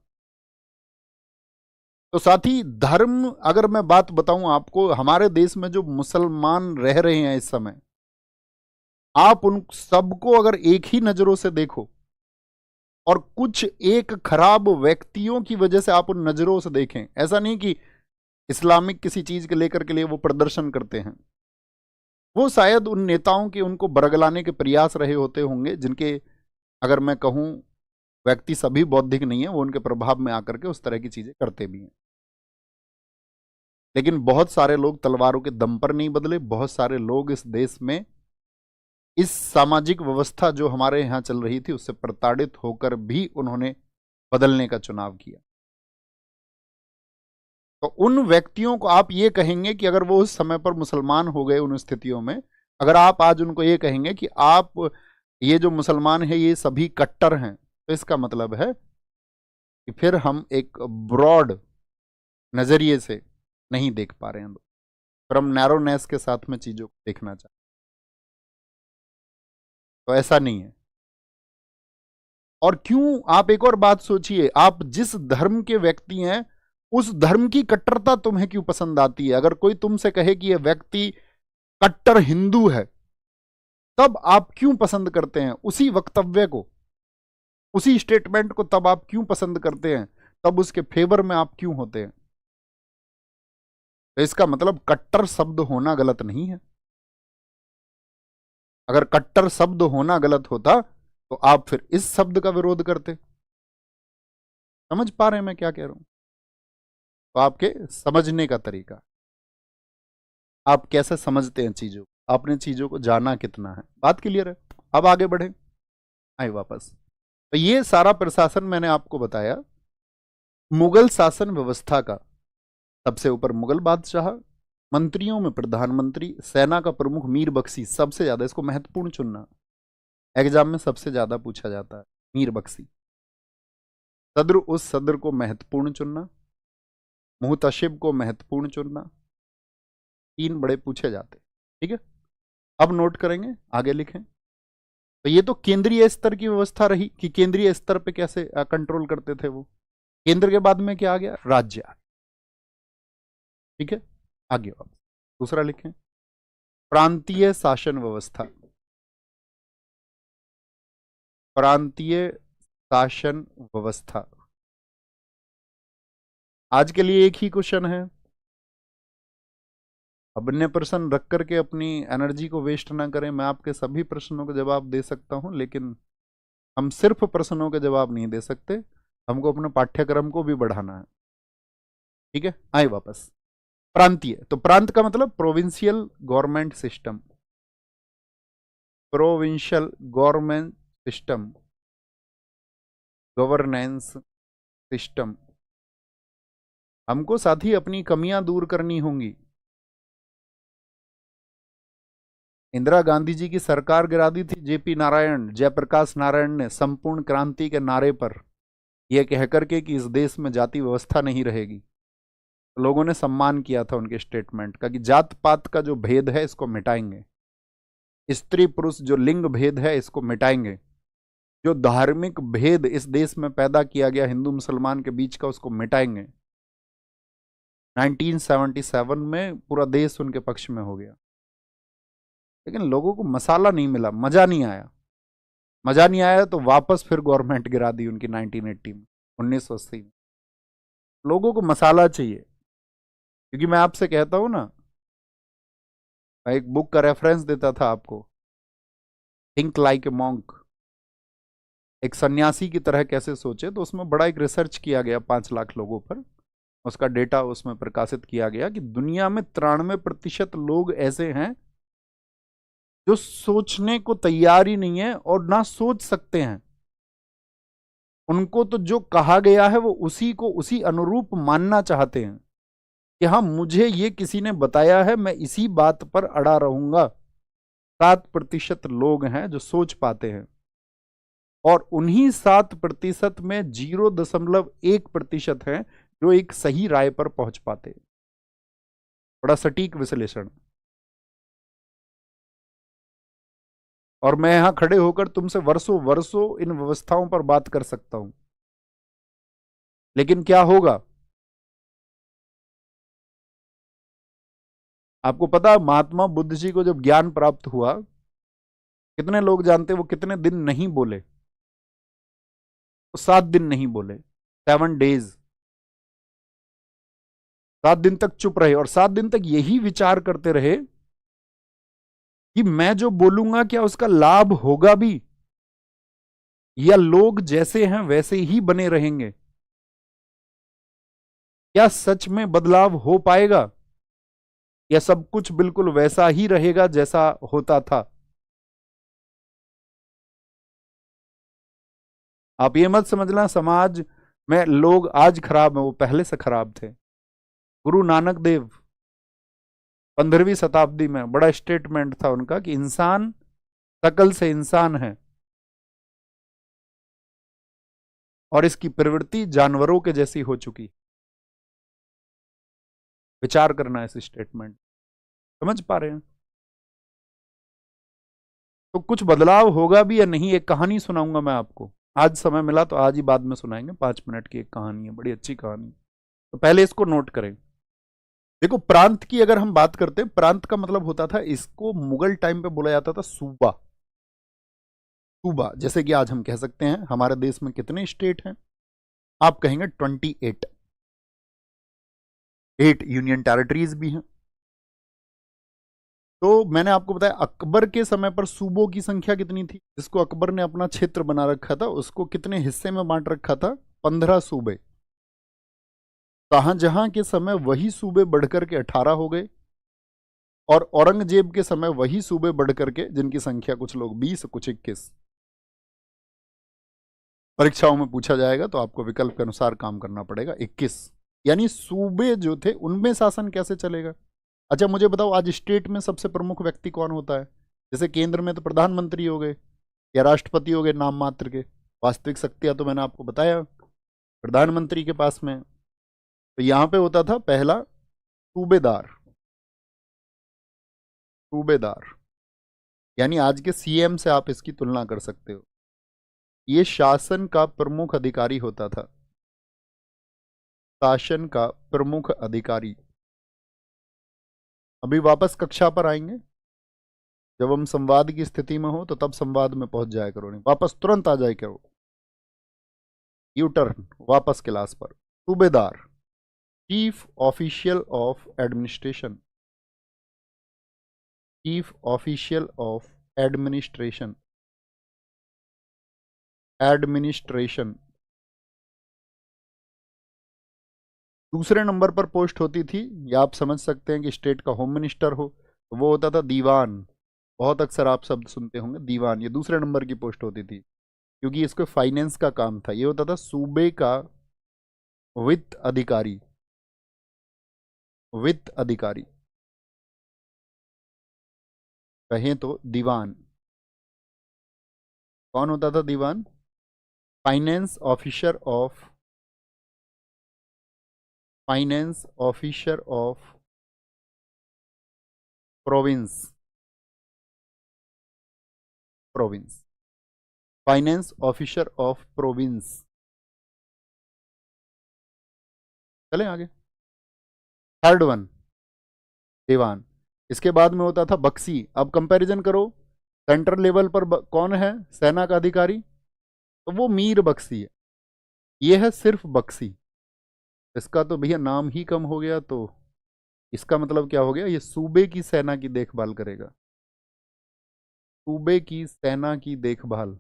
तो साथी, धर्म, अगर मैं बात बताऊं आपको, हमारे देश में जो मुसलमान रह रहे हैं इस समय, आप उन सबको अगर एक ही नजरों से देखो और कुछ एक खराब व्यक्तियों की वजह से आप उन नजरों से देखें, ऐसा नहीं कि इस्लामिक किसी चीज के लेकर के लिए वो प्रदर्शन करते हैं, वो शायद उन नेताओं के उनको बरगलाने के प्रयास रहे होते होंगे, जिनके, अगर मैं कहूं, व्यक्ति सभी बौद्धिक नहीं है, वो उनके प्रभाव में आकर के उस तरह की चीजें करते भी हैं। लेकिन बहुत सारे लोग तलवारों के दम पर नहीं बदले, बहुत सारे लोग इस देश में इस सामाजिक व्यवस्था जो हमारे यहां चल रही थी उससे प्रताड़ित होकर भी उन्होंने बदलने का चुनाव किया। तो उन व्यक्तियों को आप ये कहेंगे कि अगर वो उस समय पर मुसलमान हो गए उन स्थितियों में, अगर आप आज उनको ये कहेंगे कि आप ये जो मुसलमान है ये सभी कट्टर हैं, तो इसका मतलब है कि फिर हम एक ब्रॉड नजरिए से नहीं देख पा रहे हैं, पर हम नैरोनेस के साथ में चीजों को देखना चाहते हैं। तो ऐसा नहीं है। और क्यों, आप एक और बात सोचिए, आप जिस धर्म के व्यक्ति हैं उस धर्म की कट्टरता तुम्हें क्यों पसंद आती है? अगर कोई तुमसे कहे कि यह व्यक्ति कट्टर हिंदू है, तब आप क्यों पसंद करते हैं उसी वक्तव्य को, उसी स्टेटमेंट को? तब आप क्यों पसंद करते हैं? तब उसके फेवर में आप क्यों होते हैं? तो इसका मतलब कट्टर शब्द होना गलत नहीं है। अगर कट्टर शब्द होना गलत होता तो आप फिर इस शब्द का विरोध करते। समझ पा रहे हैं मैं क्या कह रहा हूं? तो आपके समझने का तरीका, आप कैसे समझते हैं चीजों को, आपने चीजों को जाना कितना है, बात क्लियर है? अब आगे बढ़े, आए वापस। तो ये सारा प्रशासन मैंने आपको बताया मुगल शासन व्यवस्था का। सबसे ऊपर मुगल बादशाह, मंत्रियों में प्रधानमंत्री, सेना का प्रमुख मीर बख्शी, सबसे ज्यादा, इसको महत्वपूर्ण चुनना, एग्जाम में सबसे ज्यादा पूछा जाता है, मीर बख्शी। सदर, उस सदर को महत्वपूर्ण चुनना, मुहतशिब को महत्वपूर्ण चुनना, तीन बड़े पूछे जाते। ठीक है, अब नोट करेंगे, आगे लिखें। तो ये तो केंद्रीय स्तर की व्यवस्था रही कि केंद्रीय स्तर पे कैसे कंट्रोल करते थे वो। केंद्र के बाद में क्या आ गया? राज्य आ गया। ठीक है, आगे वापस दूसरा लिखें, प्रांतीय शासन व्यवस्था। प्रांतीय शासन व्यवस्था, आज के लिए एक ही क्वेश्चन है। अब अन्य प्रश्न रख करके अपनी एनर्जी को वेस्ट ना करें, मैं आपके सभी प्रश्नों का जवाब दे सकता हूं, लेकिन हम सिर्फ प्रश्नों के जवाब नहीं दे सकते, हमको अपने पाठ्यक्रम को भी बढ़ाना है। ठीक है, आए वापस। प्रांतीय, तो प्रांत का मतलब provincial government system, provincial government system, governance system. हमको साथ ही अपनी कमियां दूर करनी होंगी। इंदिरा गांधी जी की सरकार गिरा दी थी जेपी नारायण, जयप्रकाश नारायण ने, संपूर्ण क्रांति के नारे पर यह कहकर के कि इस देश में जाति व्यवस्था नहीं रहेगी। तो लोगों ने सम्मान किया था उनके स्टेटमेंट का कि जात पात का जो भेद है इसको मिटाएंगे, स्त्री पुरुष जो लिंग भेद है इसको मिटाएंगे, जो धार्मिक भेद इस देश में पैदा किया गया हिंदू मुसलमान के बीच का उसको मिटाएंगे। 1977 में पूरा देश उनके पक्ष में हो गया, लेकिन लोगों को मसाला नहीं मिला, मजा नहीं आया। मजा नहीं आया तो वापस फिर गवर्नमेंट गिरा दी उनकी 1980 में, 1980 में। लोगों को मसाला चाहिए, क्योंकि मैं आपसे कहता हूं ना, मैं एक बुक का रेफरेंस देता था आपको, थिंक लाइक ए मॉन्क, एक सन्यासी की तरह कैसे सोचे, तो उसमें बड़ा एक रिसर्च किया गया 5 लाख लोगों पर। उसका डेटा उसमें प्रकाशित किया गया कि दुनिया में 93% लोग ऐसे हैं जो सोचने को तैयार ही नहीं है और ना सोच सकते हैं। उनको तो जो कहा गया है वो उसी को उसी अनुरूप मानना चाहते हैं कि हाँ, मुझे ये किसी ने बताया है, मैं इसी बात पर अड़ा रहूंगा। 7% लोग हैं जो सोच पाते हैं, और उन्हीं 7% में 0.1% है जो एक सही राय पर पहुंच पाते हैं। बड़ा सटीक विश्लेषण। और मैं यहां खड़े होकर तुमसे वर्षों वर्षों इन व्यवस्थाओं पर बात कर सकता हूं, लेकिन क्या होगा? आपको पता, महात्मा बुद्ध जी को जब ज्ञान प्राप्त हुआ, कितने लोग जानते वो कितने दिन नहीं बोले? तो 7 दिन नहीं बोले, 7 days। 7 दिन तक चुप रहे और 7 दिन तक यही विचार करते रहे कि मैं जो बोलूंगा क्या उसका लाभ होगा भी, या लोग जैसे हैं वैसे ही बने रहेंगे? क्या सच में बदलाव हो पाएगा, या सब कुछ बिल्कुल वैसा ही रहेगा जैसा होता था? आप ये मत समझना समाज में लोग आज खराब हैं, वो पहले से खराब थे। गुरु नानक देव 15वीं शताब्दी में बड़ा स्टेटमेंट था उनका कि इंसान शकल से इंसान है और इसकी प्रवृत्ति जानवरों के जैसी हो चुकी। विचार करना इस स्टेटमेंट, समझ पा रहे हैं? तो कुछ बदलाव होगा भी या नहीं, एक कहानी सुनाऊंगा मैं आपको। आज समय मिला तो आज ही बाद में सुनाएंगे, 5 मिनट की एक कहानी है, बड़ी अच्छी कहानी। तो पहले इसको नोट करें। देखो, प्रांत की अगर हम बात करते हैं, प्रांत का मतलब होता था, इसको मुगल टाइम पे बोला जाता था सूबा। सूबा, जैसे कि आज हम कह सकते हैं हमारे देश में कितने स्टेट हैं? आप कहेंगे 28। 8 यूनियन टेरिटरीज भी हैं। तो मैंने आपको बताया अकबर के समय पर सूबों की संख्या कितनी थी? जिसको अकबर ने अपना क्षेत्र बना रखा था उसको कितने हिस्से में बांट रखा था? 15 सूबे। शाहजहां के समय वही सूबे बढ़कर के 18 हो गए, और औरंगजेब के समय वही सूबे बढ़कर के, जिनकी संख्या कुछ लोग 20, कुछ 21। परीक्षाओं में पूछा जाएगा तो आपको विकल्प के अनुसार काम करना पड़ेगा। 21 यानी सूबे जो थे उनमें शासन कैसे चलेगा? अच्छा मुझे बताओ, आज स्टेट में सबसे प्रमुख व्यक्ति कौन होता है? जैसे केंद्र में तो प्रधानमंत्री हो गए या राष्ट्रपति हो गए नाम मात्र के, वास्तविक शक्तियां तो मैंने आपको बताया प्रधानमंत्री के पास में। तो यहां पे होता था पहला सूबेदार। सूबेदार यानी आज के सीएम से आप इसकी तुलना कर सकते हो। ये शासन का प्रमुख अधिकारी होता था, शासन का प्रमुख अधिकारी। अभी वापस कक्षा पर आएंगे, जब हम संवाद की स्थिति में हो तो तब संवाद में पहुंच जाया करो, नहीं वापस तुरंत आ जाए करो, यू टर्न वापस क्लास पर। सूबेदार, chief official of administration. Chief official of administration. Administration. दूसरे नंबर पर पोस्ट होती थी, या आप समझ सकते हैं कि स्टेट का होम मिनिस्टर हो तो वो होता था दीवान। बहुत अक्सर आप शब्द सुनते होंगे दीवान, ये दूसरे नंबर की पोस्ट होती थी क्योंकि इसको फाइनेंस का काम था। ये होता था सूबे का वित्त अधिकारी। वित्त अधिकारी कहें तो दीवान। कौन होता था दीवान? Finance officer of, finance officer of province. Province, finance officer of province. चलें आगे। थर्ड वन दीवान। इसके बाद में होता था बक्सी। अब कंपैरिजन करो, सेंट्रल लेवल पर कौन है सेना का अधिकारी? तो वो मीर बक्सी है। ये है सिर्फ बक्सी। इसका तो भैया नाम ही कम हो गया, तो इसका मतलब क्या हो गया? ये सूबे की सेना की देखभाल करेगा। सूबे की सेना की देखभाल।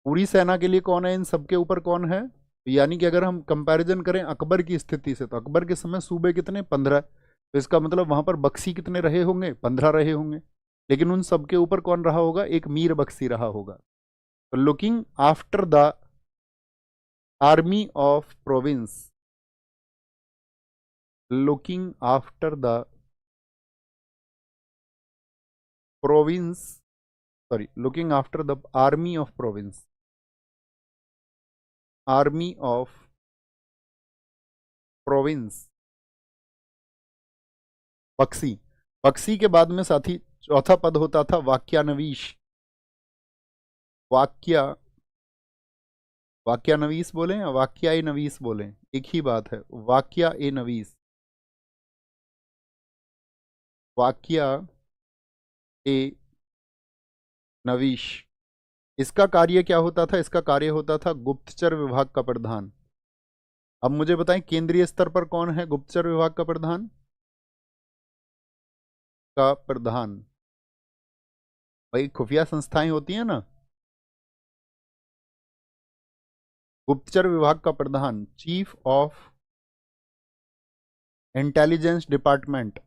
पूरी सेना के लिए कौन है, इन सबके ऊपर कौन है? यानी कि अगर हम कंपैरिजन करें अकबर की स्थिति से, तो अकबर के समय सूबे कितने, 15। तो इसका मतलब वहां पर बख्शी कितने रहे होंगे, 15 रहे होंगे। लेकिन उन सबके ऊपर कौन रहा होगा, एक मीर बख्शी रहा होगा। तो looking after the army of province, looking after the province, sorry, looking after the army of province, army of province, बक्सी। बक्सी के बाद में साथी चौथा पद होता था वाक्यानवीश। वाक्या, वाक्यानवीस बोले या वाक्याए नवीस बोले, एक ही बात है, वाक्याए नवीस, वाक्या ए नवीश। इसका कार्य क्या होता था, इसका कार्य होता था गुप्तचर विभाग का प्रधान। अब मुझे बताएं केंद्रीय स्तर पर कौन है गुप्तचर विभाग का प्रधान, का प्रधान? भाई खुफिया संस्थाएं होती हैं ना, गुप्तचर विभाग का प्रधान, chief of intelligence department,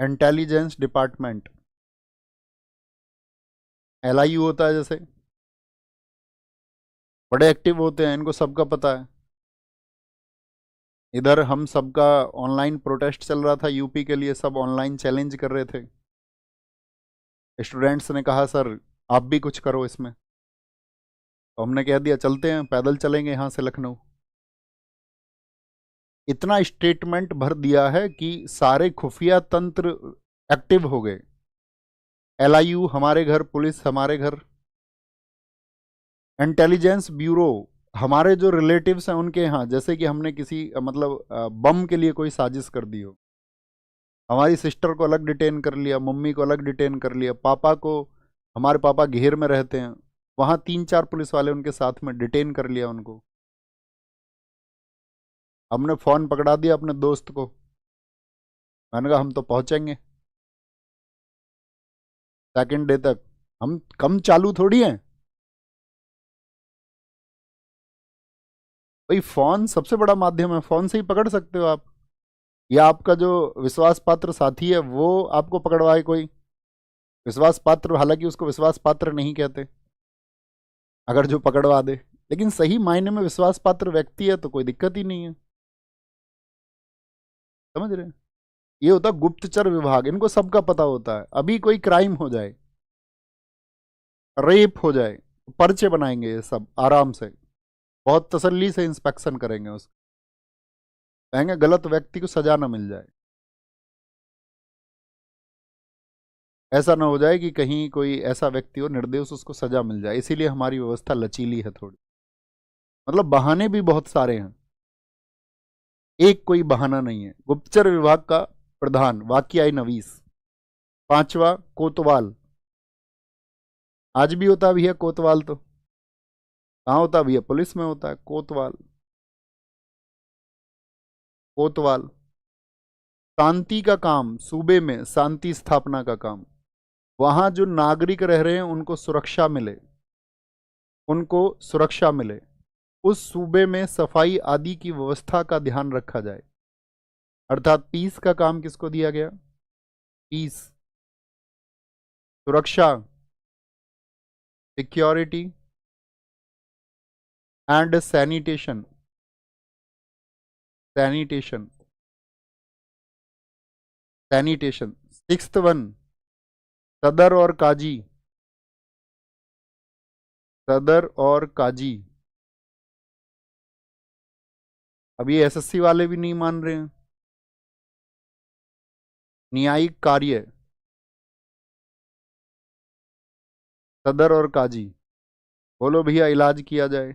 intelligence department, LIU होता है जैसे, बड़े एक्टिव होते हैं, इनको सबका पता है। इधर हम सबका ऑनलाइन प्रोटेस्ट चल रहा था यूपी के लिए, सब ऑनलाइन चैलेंज कर रहे थे। स्टूडेंट्स ने कहा सर आप भी कुछ करो इसमें, तो हमने कह दिया चलते हैं, पैदल चलेंगे यहाँ से लखनऊ। इतना स्टेटमेंट भर दिया है कि सारे खुफिया तंत्र एक्टिव हो गए। एलआईयू हमारे घर, पुलिस हमारे घर, इंटेलिजेंस ब्यूरो हमारे जो रिलेटिव्स हैं उनके यहाँ, जैसे कि हमने किसी मतलब बम के लिए कोई साजिश कर दी हो, हमारी सिस्टर को अलग डिटेन कर लिया, मम्मी को अलग डिटेन कर लिया, पापा को, हमारे पापा घेर में रहते हैं, वहाँ 3-4 पुलिस वाले उनके साथ में डिटेन कर लिया उनको। हमने फ़ोन पकड़ा दिया अपने दोस्त को, मैंने कहा हम तो पहुँचेंगे सेकेंड डे तक, हम कम चालू थोड़ी हैं भाई। फ़ोन सबसे बड़ा माध्यम है, फ़ोन से ही पकड़ सकते हो आप, या आपका जो विश्वास पात्र साथी है वो आपको पकड़वाए कोई विश्वास पात्र, हालांकि उसको विश्वास पात्र नहीं कहते अगर जो पकड़वा दे, लेकिन सही मायने में विश्वास पात्र व्यक्ति है तो कोई दिक्कत ही नहीं है। समझ रहे हैं? ये होता गुप्तचर विभाग, इनको सबका पता होता है। अभी कोई क्राइम हो जाए, रेप हो जाए, पर्चे बनाएंगे ये सब आराम से, बहुत तसल्ली से इंस्पेक्शन करेंगे उसको, कहेंगे गलत व्यक्ति को सजा ना मिल जाए। ऐसा ना हो जाए कि कहीं कोई ऐसा व्यक्ति हो निर्दोष, उसको सजा मिल जाए, इसीलिए हमारी व्यवस्था लचीली है थोड़ी, मतलब बहाने भी बहुत सारे हैं, एक कोई बहाना नहीं है। गुप्तचर विभाग का प्रधान वाक्याई नवीस। पांचवा कोतवाल, आज भी होता भी है कोतवाल, तो कहाँ होता भी है, पुलिस में होता है कोतवाल। कोतवाल शांति का काम, सूबे में शांति स्थापना का काम, वहां जो नागरिक रह रहे हैं उनको सुरक्षा मिले, उनको सुरक्षा मिले, उस सूबे में सफाई आदि की व्यवस्था का ध्यान रखा जाए। अर्थात पीस का काम किसको दिया गया, पीस, सुरक्षा, security and sanitation, sanitation, sanitation. Sixth one सदर और काजी, सदर और काजी। अभी एसएससी वाले भी नहीं मान रहे हैं। न्यायिक कार्य, सदर और काजी, बोलो भैया इलाज किया जाए,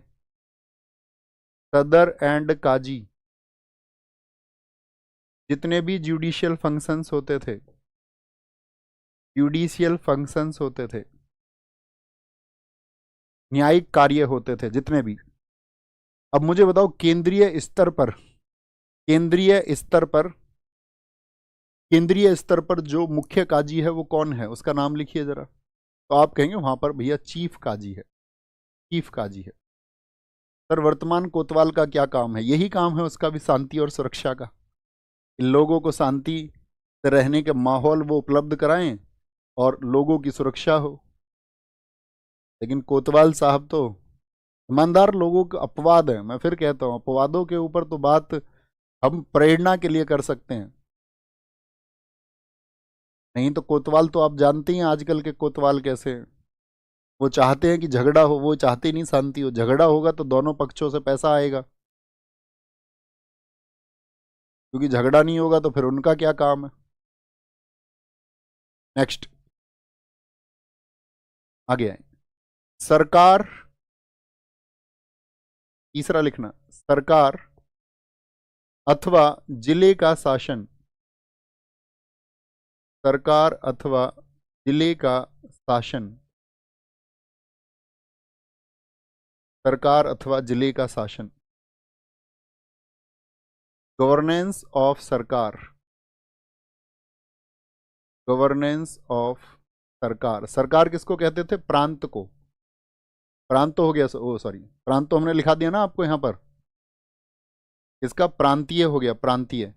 सदर एंड काजी। जितने भी जुडिशियल फंक्शंस होते थे, जुडिशियल फंक्शंस होते थे, न्यायिक कार्य होते थे जितने भी। अब मुझे बताओ केंद्रीय स्तर पर, केंद्रीय स्तर पर, केंद्रीय स्तर पर जो मुख्य काजी है वो कौन है, उसका नाम लिखिए जरा। तो आप कहेंगे वहां पर भैया चीफ काजी है, चीफ काजी है। सर वर्तमान कोतवाल का क्या काम है? यही काम है उसका भी, शांति और सुरक्षा का। इन लोगों को शांति से रहने के माहौल वो उपलब्ध कराएं और लोगों की सुरक्षा हो। लेकिन कोतवाल साहब तो ईमानदार लोगों का अपवाद है। मैं फिर कहता हूँ, अपवादों के ऊपर तो बात हम प्रेरणा के लिए कर सकते हैं, नहीं तो कोतवाल तो आप जानते ही हैं आजकल के कोतवाल कैसे हैं। वो चाहते हैं कि झगड़ा हो, वो चाहते नहीं शांति हो। झगड़ा होगा तो दोनों पक्षों से पैसा आएगा, क्योंकि झगड़ा नहीं होगा तो फिर उनका क्या काम है। नेक्स्ट आगे आए। सरकार, तीसरा लिखना, सरकार अथवा जिले का शासन, सरकार अथवा जिले का शासन, सरकार अथवा जिले का शासन, गवर्नेंस ऑफ सरकार, गवर्नेंस ऑफ सरकार। सरकार किसको कहते थे? प्रांत को। प्रांत तो हो गया, ओ सॉरी, प्रांत तो हमने लिखा दिया ना आपको यहां पर, इसका प्रांतीय हो गया, प्रांतीय।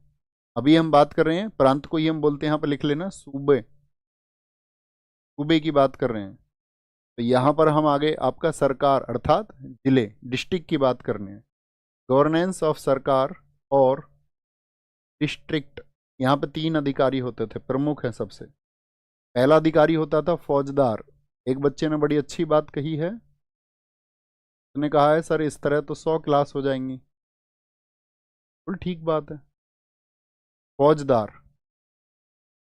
अभी हम बात कर रहे हैं प्रांत को ही हम बोलते हैं, यहाँ पर लिख लेना सूबे, सूबे की बात कर रहे हैं। तो यहाँ पर हम आगे आपका सरकार अर्थात जिले, डिस्ट्रिक्ट की बात करने हैं। गवर्नेंस ऑफ सरकार और डिस्ट्रिक्ट। यहाँ पे 3 अधिकारी होते थे, प्रमुख हैं सबसे। पहला अधिकारी होता था फौजदार। एक बच्चे ने बड़ी अच्छी बात कही है, उसने कहा है सर इस तरह तो 100 क्लास हो जाएंगी। बिल्कुल ठीक बात है, फौजदार।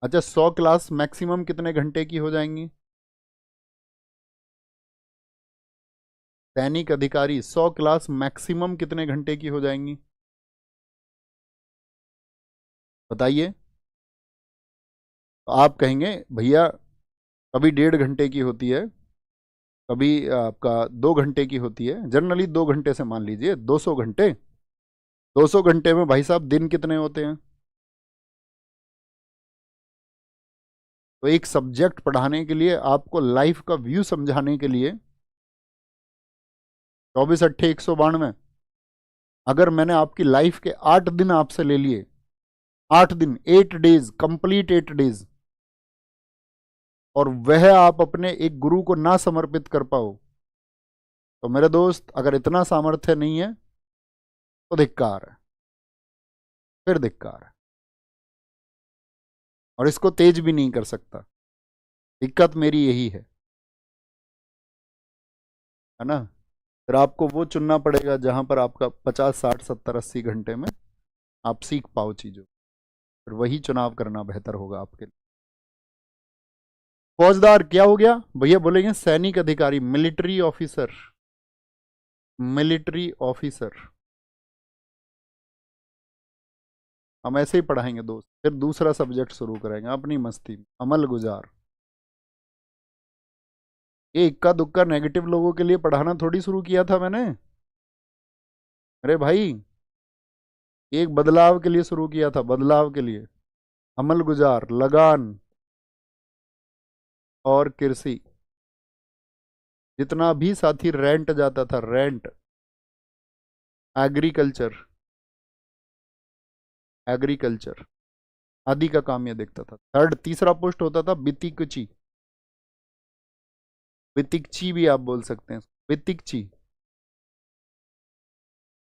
अच्छा 100 क्लास मैक्सिमम कितने घंटे की हो जाएंगी? सैनिक अधिकारी 100 क्लास मैक्सिमम कितने घंटे की हो जाएंगी? बताइए। तो आप कहेंगे भैया कभी 1.5 घंटे की होती है, कभी आपका 2 घंटे की होती है, जनरली 2 घंटे से मान लीजिए 200 घंटे। 200 घंटे में भाई साहब दिन कितने होते हैं? तो एक सब्जेक्ट पढ़ाने के लिए, आपको लाइफ का व्यू समझाने के लिए 24 अट्ठे 192, अगर मैंने आपकी लाइफ के 8 दिन आपसे ले लिए, 8 दिन, 8 डेज, कंप्लीट 8 डेज, और वह आप अपने एक गुरु को ना समर्पित कर पाओ, तो मेरे दोस्त अगर इतना सामर्थ्य नहीं है तो धिक्कार है, फिर धिक्कार है। और इसको तेज भी नहीं कर सकता, दिक्कत मेरी यही है ना। फिर आपको वो चुनना पड़ेगा जहां पर आपका 50 60 70 80 घंटे में आप सीख पाओ चीजों, फिर वही चुनाव करना बेहतर होगा आपके लिए। फौजदार क्या हो गया भैया? बोलेंगे सैनिक अधिकारी, मिलिट्री ऑफिसर, मिलिट्री ऑफिसर। हम ऐसे ही पढ़ाएंगे दोस्त, फिर दूसरा सब्जेक्ट शुरू करेंगे अपनी मस्ती में, अमल गुजार। ये इक्का दुक्का नेगेटिव लोगों के लिए पढ़ाना थोड़ी शुरू किया था मैंने, अरे भाई एक बदलाव के लिए शुरू किया था, बदलाव के लिए। अमल गुजार, लगान और कृषि। जितना भी साथी रेंट जाता था, रेंट, एग्रीकल्चर, एग्रीकल्चर आदि का काम यह देखता था। थर्ड, तीसरा पोस्ट होता था बितिकची, बितिकची भी आप बोल सकते हैं, बितिकची,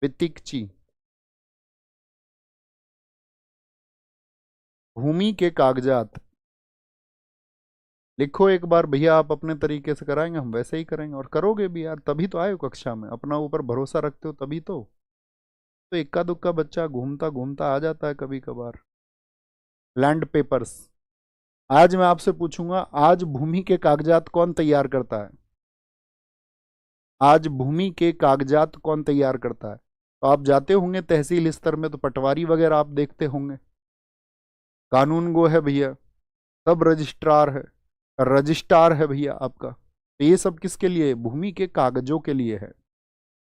बितिकची। भूमि के कागजात लिखो एक बार भैया, आप अपने तरीके से कराएंगे, हम वैसे ही करेंगे, और करोगे भी यार, तभी तो आए हो कक्षा में, अपना ऊपर भरोसा रखते हो तभी तो इक्का दुक्का बच्चा घूमता घूमता आ जाता है कभी कभार। लैंड पेपर्स, आज मैं आपसे पूछूंगा, आज भूमि के कागजात कौन तैयार करता है? आज भूमि के कागजात कौन तैयार करता है? तो आप जाते होंगे तहसील स्तर में, तो पटवारी वगैरह आप देखते होंगे। कानून गो है भैया, सब रजिस्ट्रार है, रजिस्ट्रार है भैया आपका। तो ये सब किसके लिए? भूमि के कागजों के लिए है।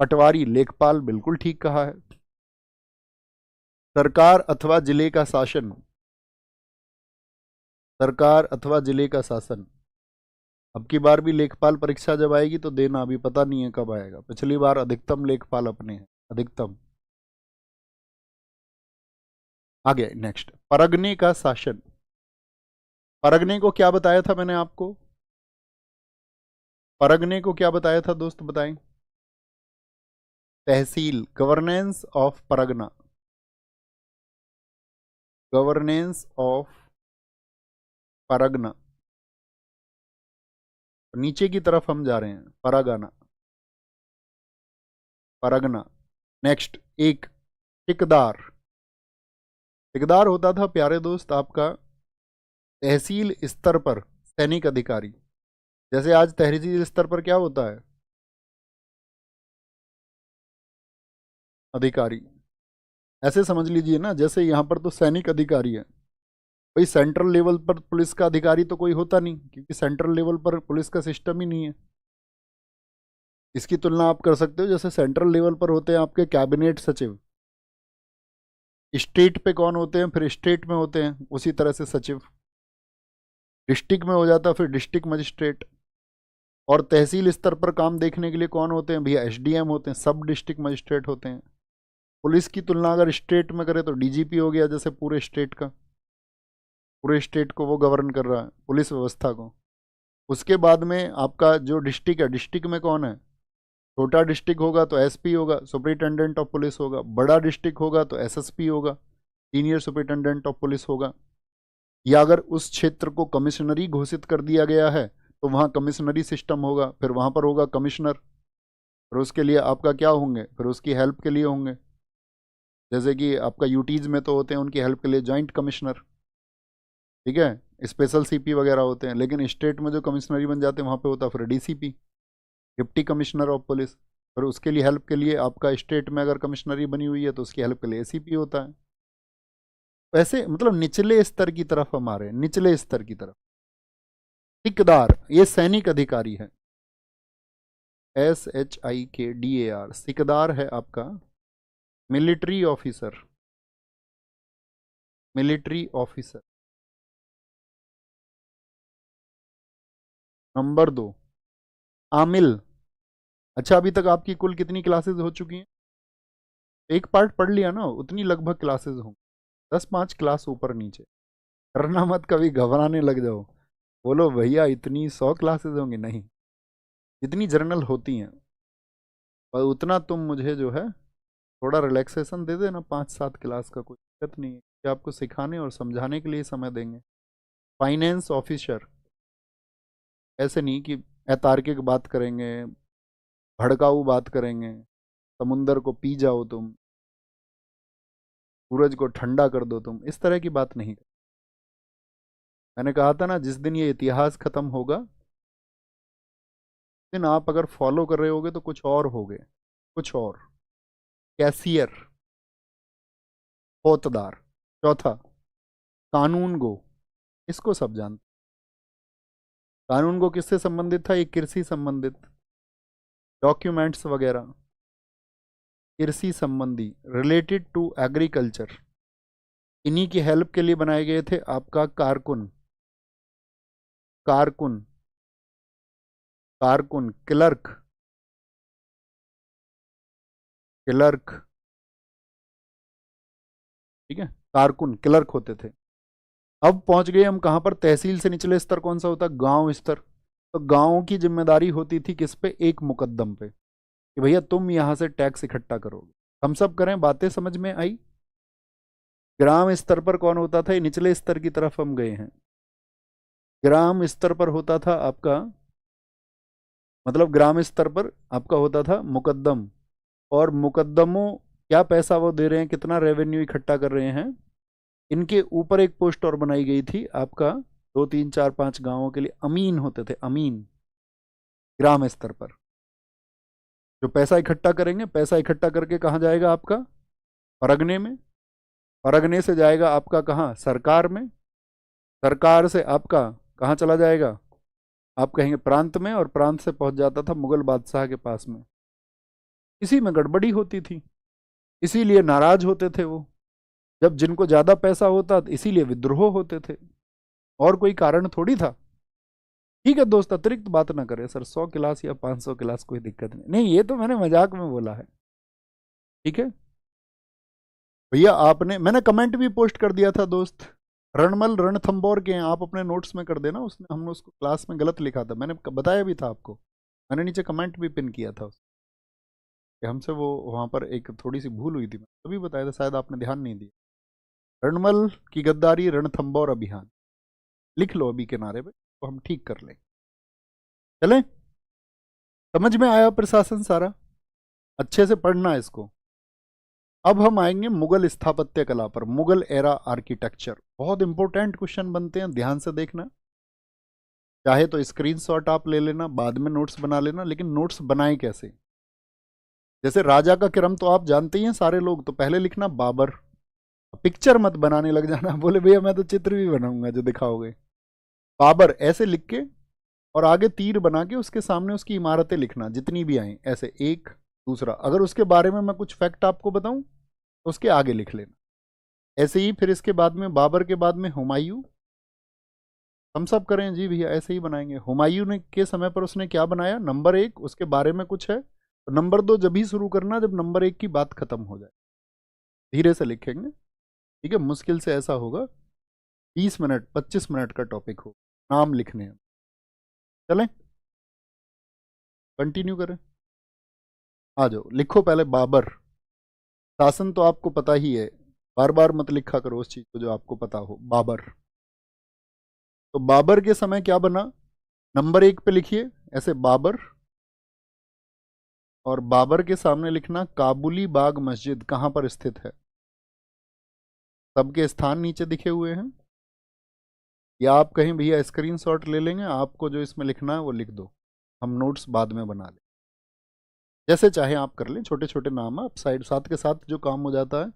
पटवारी, लेखपाल, बिल्कुल ठीक कहा है। सरकार अथवा जिले का शासन, सरकार अथवा जिले का शासन, अब की बार भी लेखपाल परीक्षा जब आएगी तो देना, अभी पता नहीं है कब आएगा। पिछली बार अधिकतम लेखपाल अपने हैं, अधिकतम। आगे नेक्स्ट, परगने का शासन। परगने को क्या बताया था मैंने आपको? परगने को क्या बताया था दोस्त, बताएं? तहसील, गवर्नेंस ऑफ परगना, गवर्नेंस ऑफ परगना। नीचे की तरफ हम जा रहे हैं, परगना, परगना। नेक्स्ट, एक टिकदार। टिकदार होता था प्यारे दोस्त आपका तहसील स्तर पर सैनिक अधिकारी। जैसे आज तहसील स्तर पर क्या होता है? अधिकारी। ऐसे समझ लीजिए ना, जैसे यहाँ पर तो सैनिक अधिकारी है, भाई सेंट्रल लेवल पर पुलिस का अधिकारी तो कोई होता नहीं, क्योंकि सेंट्रल लेवल पर पुलिस का सिस्टम ही नहीं है। इसकी तुलना आप कर सकते हो, जैसे सेंट्रल लेवल पर होते हैं आपके कैबिनेट सचिव, स्टेट पे कौन होते हैं, फिर स्टेट में होते हैं उसी तरह से सचिव, डिस्ट्रिक्ट में हो जाता है फिर डिस्ट्रिक्ट मजिस्ट्रेट, और तहसील स्तर पर काम देखने के लिए कौन होते हैं भैया? एसडीएम होते हैं, सब डिस्ट्रिक्ट मजिस्ट्रेट होते हैं। पुलिस की तुलना अगर स्टेट में करें तो डीजीपी हो गया, जैसे पूरे स्टेट का, पूरे स्टेट को वो गवर्न कर रहा है, पुलिस व्यवस्था को। उसके बाद में आपका जो डिस्ट्रिक्ट है, डिस्ट्रिक्ट में कौन है? छोटा डिस्ट्रिक्ट होगा तो एसपी होगा, सुपरिटेंडेंट ऑफ पुलिस होगा। बड़ा डिस्ट्रिक्ट होगा तो एसएसपी होगा, सीनियर सुपरिटेंडेंट ऑफ पुलिस होगा। या अगर उस क्षेत्र को कमिश्नरी घोषित कर दिया गया है तो वहाँ कमिश्नरी सिस्टम होगा, फिर वहाँ पर होगा कमिश्नर, फिर उसके लिए आपका क्या होंगे, फिर उसकी हेल्प के लिए होंगे, जैसे कि आपका यूटीज में तो होते हैं उनकी हेल्प के लिए जॉइंट कमिश्नर, ठीक है, स्पेशल सीपी वगैरह होते हैं। लेकिन स्टेट में जो कमिश्नरी बन जाते हैं वहाँ पे होता है फिर DCP, deputy commissioner of police. फिर उसके लिए हेल्प के लिए आपका स्टेट में अगर कमिश्नरी बनी हुई है तो उसकी हेल्प के लिए एसीपी होता है। वैसे मतलब निचले स्तर की तरफ हम आ रहे हैं, निचले स्तर की तरफ। सिकदार, ये सैनिक अधिकारी है, SHIKDAR, सिकदार है आपका military officer, military officer. Number 2, आमिल। अच्छा, अभी तक आपकी कुल कितनी क्लासेस हो चुकी हैं? एक पार्ट पढ़ लिया ना, उतनी लगभग क्लासेस होंगी, 10-5 क्लास ऊपर नीचे। करना मत, कभी घबराने लग जाओ, बोलो भैया इतनी 100 क्लासेस होंगी, नहीं, जितनी जर्नल होती हैं और उतना तुम मुझे जो है थोड़ा रिलैक्सेशन दे देना, 5-7 क्लास का कोई दिक्कत नहीं है, कि आपको सिखाने और समझाने के लिए समय देंगे। फाइनेंस ऑफिसर, ऐसे नहीं कि अतार्किक बात करेंगे, भड़काऊ बात करेंगे, समुंदर को पी जाओ तुम, सूरज को ठंडा कर दो तुम, इस तरह की बात नहीं। मैंने कहा था ना, जिस दिन ये इतिहास खत्म होगा, दिन आप अगर फॉलो कर रहे होगे तो कुछ और होगे, कुछ और। कैशियर, फौजदार। चौथा, कानून गो, इसको सब जानते। कानून गो किससे संबंधित था? ये कृषि संबंधित, डॉक्यूमेंट्स वगैरह कृषि संबंधी, रिलेटेड टू एग्रीकल्चर। इन्हीं की हेल्प के लिए बनाए गए थे आपका कारकुन, कारकुन, कारकुन, क्लर्क, क्लर्क, ठीक है, कारकुन क्लर्क होते थे। अब पहुंच गए हम कहां पर? तहसील से निचले स्तर कौन सा होता? गांव स्तर। तो गांव की जिम्मेदारी होती थी किस पे? एक मुकद्दम पे, कि भैया तुम यहां से टैक्स इकट्ठा करोगे। हम सब करें, बातें समझ में आई? ग्राम स्तर पर कौन होता था? ये निचले स्तर की तरफ हम गए हैं। ग्राम स्तर पर होता था आपका, मतलब ग्राम स्तर पर आपका होता था मुकद्दम, और मुकद्दमों क्या पैसा वो दे रहे हैं, कितना रेवेन्यू इकट्ठा कर रहे हैं, इनके ऊपर एक पोस्ट और बनाई गई थी आपका, 2, 3, 4, 5 गांवों के लिए अमीन होते थे, अमीन। ग्राम स्तर पर जो पैसा इकट्ठा करेंगे, पैसा इकट्ठा करके कहाँ जाएगा आपका? परगने में, परगने से जाएगा आपका कहाँ? सरकार में, सरकार से आपका कहाँ चला जाएगा? आप कहेंगे प्रांत में, और प्रांत से पहुंच जाता था मुगल बादशाह के पास में। इसी में गड़बड़ी होती थी, इसीलिए नाराज होते थे वो, जब जिनको ज्यादा पैसा होता इसीलिए विद्रोह होते थे, और कोई कारण थोड़ी था। ठीक है दोस्त, अतिरिक्त बात ना करें सर, 100 क्लास या 500 क्लास कोई दिक्कत नहीं, नहीं ये तो मैंने मजाक में बोला है, ठीक है भैया। आपने, मैंने कमेंट भी पोस्ट कर दिया था दोस्त, रणमल रणथंबोर के हैं, आप अपने नोट्स में कर देना, उसने हमने उसको क्लास में गलत लिखा था, मैंने बताया भी था आपको, मैंने नीचे कमेंट भी पिन किया था कि हमसे वो वहाँ पर एक थोड़ी सी भूल हुई थी, मैं तभी बताया था, शायद आपने ध्यान नहीं दिया। रणमल की गद्दारी रणथंबोर अभियान लिख लो अभी किनारे पे, तो हम ठीक कर लें। चलें, समझ में आया प्रशासन सारा, अच्छे से पढ़ना है इसको। अब हम आएंगे मुगल स्थापत्य कला पर, मुगल एरा आर्किटेक्चर, बहुत इंपॉर्टेंट क्वेश्चन बनते हैं, ध्यान से देखना। चाहे तो स्क्रीनशॉट आप ले लेना, बाद में नोट्स बना लेना, लेकिन नोट्स बनाए कैसे? जैसे राजा का क्रम तो आप जानते ही हैं सारे लोग, तो पहले लिखना बाबर, पिक्चर मत बनाने लग जाना, बोले भैया मैं तो चित्र भी बनाऊंगा जो दिखाओगे। बाबर ऐसे लिख के और आगे तीर बना के उसके सामने उसकी इमारतें लिखना जितनी भी आए, ऐसे एक दूसरा, अगर उसके बारे में मैं कुछ फैक्ट आपको बताऊं तो उसके आगे लिख लेना, ऐसे ही। फिर इसके बाद में बाबर के बाद में हुमायूं, हम सब करें जी भैया, ऐसे ही बनाएंगे। हुमायूं ने के समय पर उसने क्या बनाया, नंबर 1, उसके बारे में कुछ है, तो नंबर 2 जब ही शुरू करना जब नंबर 1 की बात खत्म हो जाए, धीरे से लिखेंगे, ठीक है। मुश्किल से ऐसा होगा 20 मिनट 25 मिनट का टॉपिक हो, नाम लिखने हैं। चलें कंटिन्यू करें, आ जाओ, लिखो पहले बाबर। शासन तो आपको पता ही है, बार बार मत लिखा करो उस चीज को जो आपको पता हो। बाबर, तो बाबर के समय क्या बना, नंबर 1 पे लिखिए ऐसे बाबर, और बाबर के सामने लिखना काबुली बाग मस्जिद कहां पर स्थित है। सबके स्थान नीचे दिखे हुए हैं, या आप कहीं भैया स्क्रीनशॉट ले लेंगे, आपको जो इसमें लिखना है वो लिख दो, हम नोट्स बाद में बना लें, जैसे चाहे आप कर लें, छोटे छोटे नाम आप साइड, साथ के साथ जो काम हो जाता है,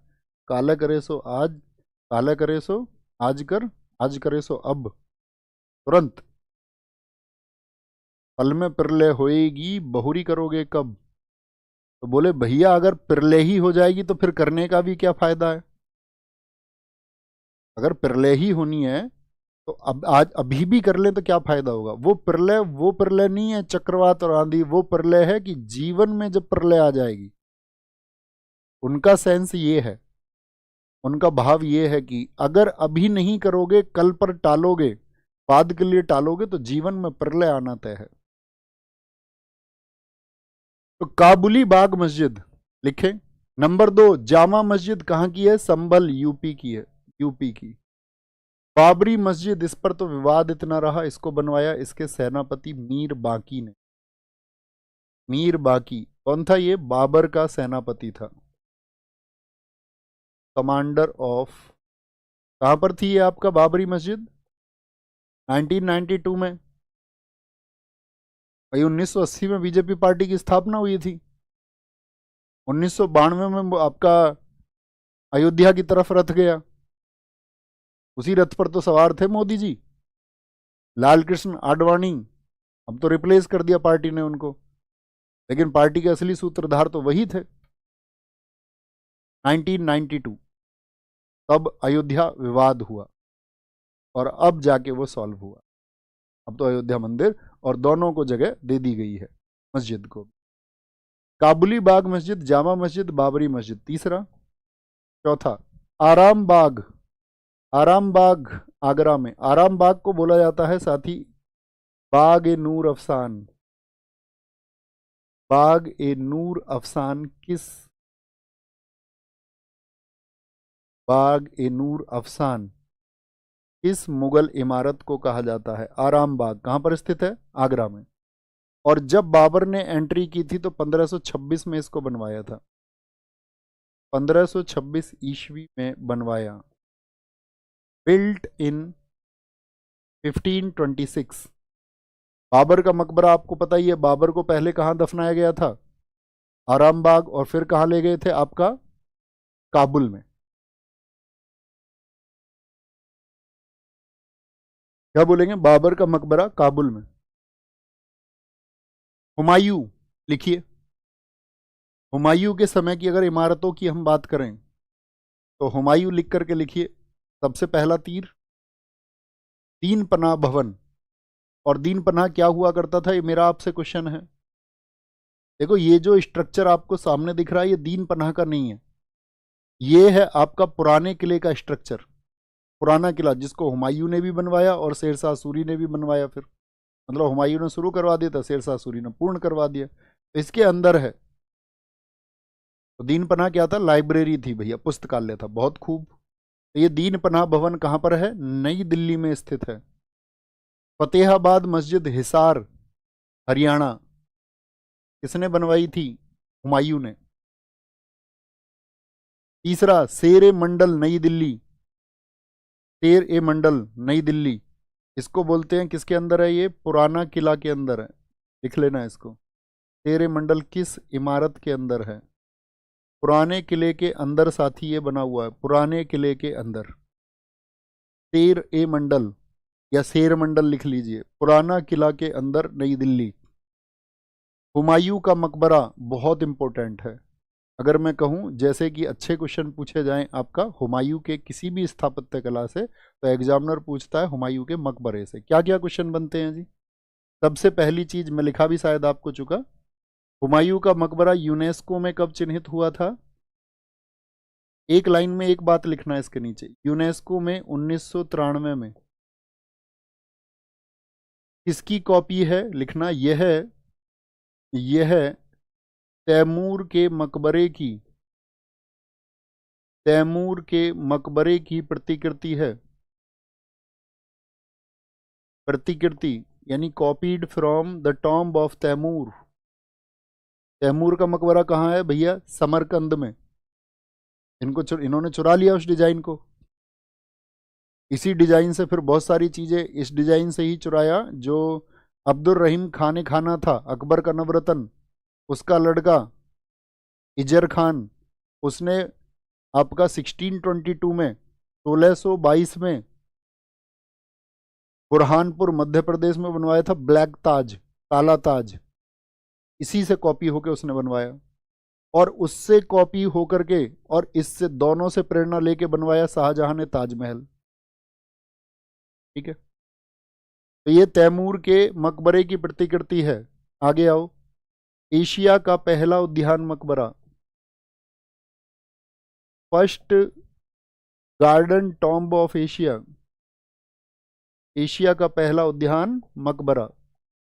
काला करे सो आज, काला करे सो आज कर, आज करे सो अब, तुरंत, पल में पिरले होएगी बहुरी करोगे कब। तो बोले भैया अगर पिरले ही हो जाएगी तो फिर करने का भी क्या फायदा है, अगर पिरले ही होनी है तो अब आज अभी भी कर ले तो क्या फायदा होगा। वो प्रलय नहीं है चक्रवात और आंधी, वो प्रलय है कि जीवन में जब प्रलय आ जाएगी, उनका सेंस ये है, उनका भाव ये है कि अगर अभी नहीं करोगे, कल पर टालोगे, बाद के लिए टालोगे, तो जीवन में प्रलय आना तय है। तो काबुली बाग मस्जिद लिखे। नंबर 2, जामा मस्जिद कहाँ की है, संभल यूपी की है, यूपी की। बाबरी मस्जिद, इस पर तो विवाद इतना रहा, इसको बनवाया इसके सेनापति मीर बाकी ने। मीर बाकी कौन था, ये बाबर का सेनापति था, कमांडर ऑफ। कहां पर थी ये आपका बाबरी मस्जिद, 1992 में, भाई 1980 में बीजेपी पार्टी की स्थापना हुई थी, 1992 में आपका अयोध्या की तरफ रथ गया, उसी रथ पर तो सवार थे मोदी जी, लाल कृष्ण आडवाणी। अब तो रिप्लेस कर दिया पार्टी ने उनको, लेकिन पार्टी के असली सूत्रधार तो वही थे। 1992 तब अयोध्या विवाद हुआ और अब जाके वो सॉल्व हुआ, अब तो अयोध्या मंदिर और दोनों को जगह दे दी गई है, मस्जिद को। काबुली बाग मस्जिद, जामा मस्जिद, बाबरी मस्जिद तीसरा। चौथा, आराम बाग। आराम बाग आगरा में, आराम बाग को बोला जाता है साथी बाग ए नूर अफसान। बाग ए नूर अफसान किस, बाग ए नूर अफसान किस मुगल इमारत को कहा जाता है। आराम बाग कहां पर स्थित है, आगरा में। और जब बाबर ने एंट्री की थी तो 1526 में इसको बनवाया था, 1526 ईस्वी में बनवाया, बिल्ट इन 1526। बाबर का मकबरा आपको पता ही है, बाबर को पहले कहाँ दफनाया गया था, आराम बाग, और फिर कहाँ ले गए थे आपका, काबुल में। क्या बोलेंगे, बाबर का मकबरा काबुल में। हुमायूं लिखिए, हुमायूं के समय की अगर इमारतों की हम बात करें तो हुमायूं लिख करके लिखिए। सबसे पहला तीर, तीन पनाह भवन, और दीन पनाह क्या हुआ करता था, ये मेरा आपसे क्वेश्चन है। देखो ये जो स्ट्रक्चर आपको सामने दिख रहा है ये दीन पनाह का नहीं है, ये है आपका पुराने किले का स्ट्रक्चर। पुराना किला जिसको हुमायूं ने भी बनवाया और शेरशाह सूरी ने भी बनवाया, फिर मतलब हुमायूं ने शुरू करवा दिया था, शेरशाह सूरी ने पूर्ण करवा दिया, तो इसके अंदर है। तो दीन पनाह क्या था, लाइब्रेरी थी भैया, पुस्तकालय था, बहुत खूब। तो ये दीन पनाह भवन कहाँ पर है, नई दिल्ली में स्थित है। फतेहाबाद मस्जिद हिसार हरियाणा किसने बनवाई थी, हुमायूं ने। तीसरा शेर ए मंडल नई दिल्ली, शेर ए मंडल नई दिल्ली, इसको बोलते हैं, किसके अंदर है ये, पुराना किला के अंदर है, लिख लेना इसको। शेर ए मंडल किस इमारत के अंदर है, पुराने किले के अंदर साथी, ये बना हुआ है पुराने किले के अंदर। शेर ए मंडल या शेर मंडल लिख लीजिए, पुराना किला के अंदर नई दिल्ली। हुमायूं का मकबरा बहुत इंपॉर्टेंट है, अगर मैं कहूं जैसे कि अच्छे क्वेश्चन पूछे जाएं आपका हुमायूं के किसी भी स्थापत्य कला से, तो एग्जामिनर पूछता है हुमायूं के मकबरे से क्या क्या क्वेश्चन बनते हैं जी। सबसे पहली चीज मैं लिखा भी शायद आपको चुका, हुमायूं का मकबरा यूनेस्को में कब चिन्हित हुआ था। एक लाइन में एक बात लिखना है इसके नीचे, यूनेस्को में 1993 में। किसकी कॉपी है लिखना, यह तैमूर के मकबरे की, तैमूर के मकबरे की प्रतिकृति है। प्रतिकृति यानी copied from the tomb of Timur. Timur का मकबरा कहाँ है भैया, समरकंद में। इन्होंने चुरा लिया उस डिजाइन को, इसी डिजाइन से फिर बहुत सारी चीजें इस डिजाइन से ही चुराया। जो अब्दुल रहीम खान खाना था, अकबर का नवरत्न, उसका लड़का इजर खान, उसने आपका 1622 में 1622 में बुरहानपुर मध्य प्रदेश में बनवाया था ब्लैक ताज, काला ताज, इसी से कॉपी होकर उसने बनवाया। और उससे कॉपी होकर के और इससे दोनों से प्रेरणा लेके बनवाया शाहजहां ने ताजमहल। ठीक है, तो ये तैमूर के मकबरे की प्रतिकृति है। आगे आओ, एशिया का पहला उद्यान मकबरा, first garden tomb of Asia. Asia का पहला उद्यान मकबरा,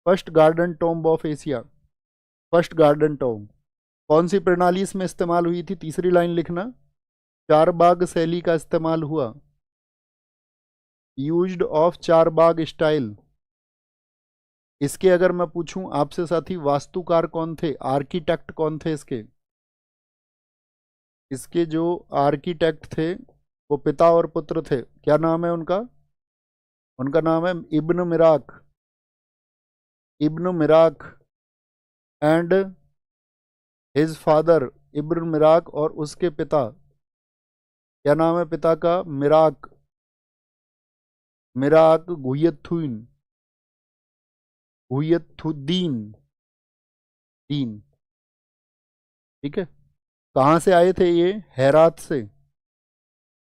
first garden tomb of Asia, first garden tomb. कौन सी प्रणाली इसमें इस्तेमाल हुई थी, तीसरी लाइन लिखना, चारबाग शैली का इस्तेमाल हुआ, यूज्ड ऑफ चारबाग स्टाइल। इसके अगर मैं पूछूं आपसे साथी, वास्तुकार कौन थे, आर्किटेक्ट कौन थे इसके, इसके जो आर्किटेक्ट थे वो पिता और पुत्र थे, क्या नाम है उनका, उनका नाम है Ibn Mirak, Ibn Mirak and his father Ibn Mirak, और उसके पिता, क्या नाम है पिता का, मिराक, मिराक गुयथुन, गुयथुद्दीन, दीन। ठीक है, कहाँ से आए थे ये, हेरात से,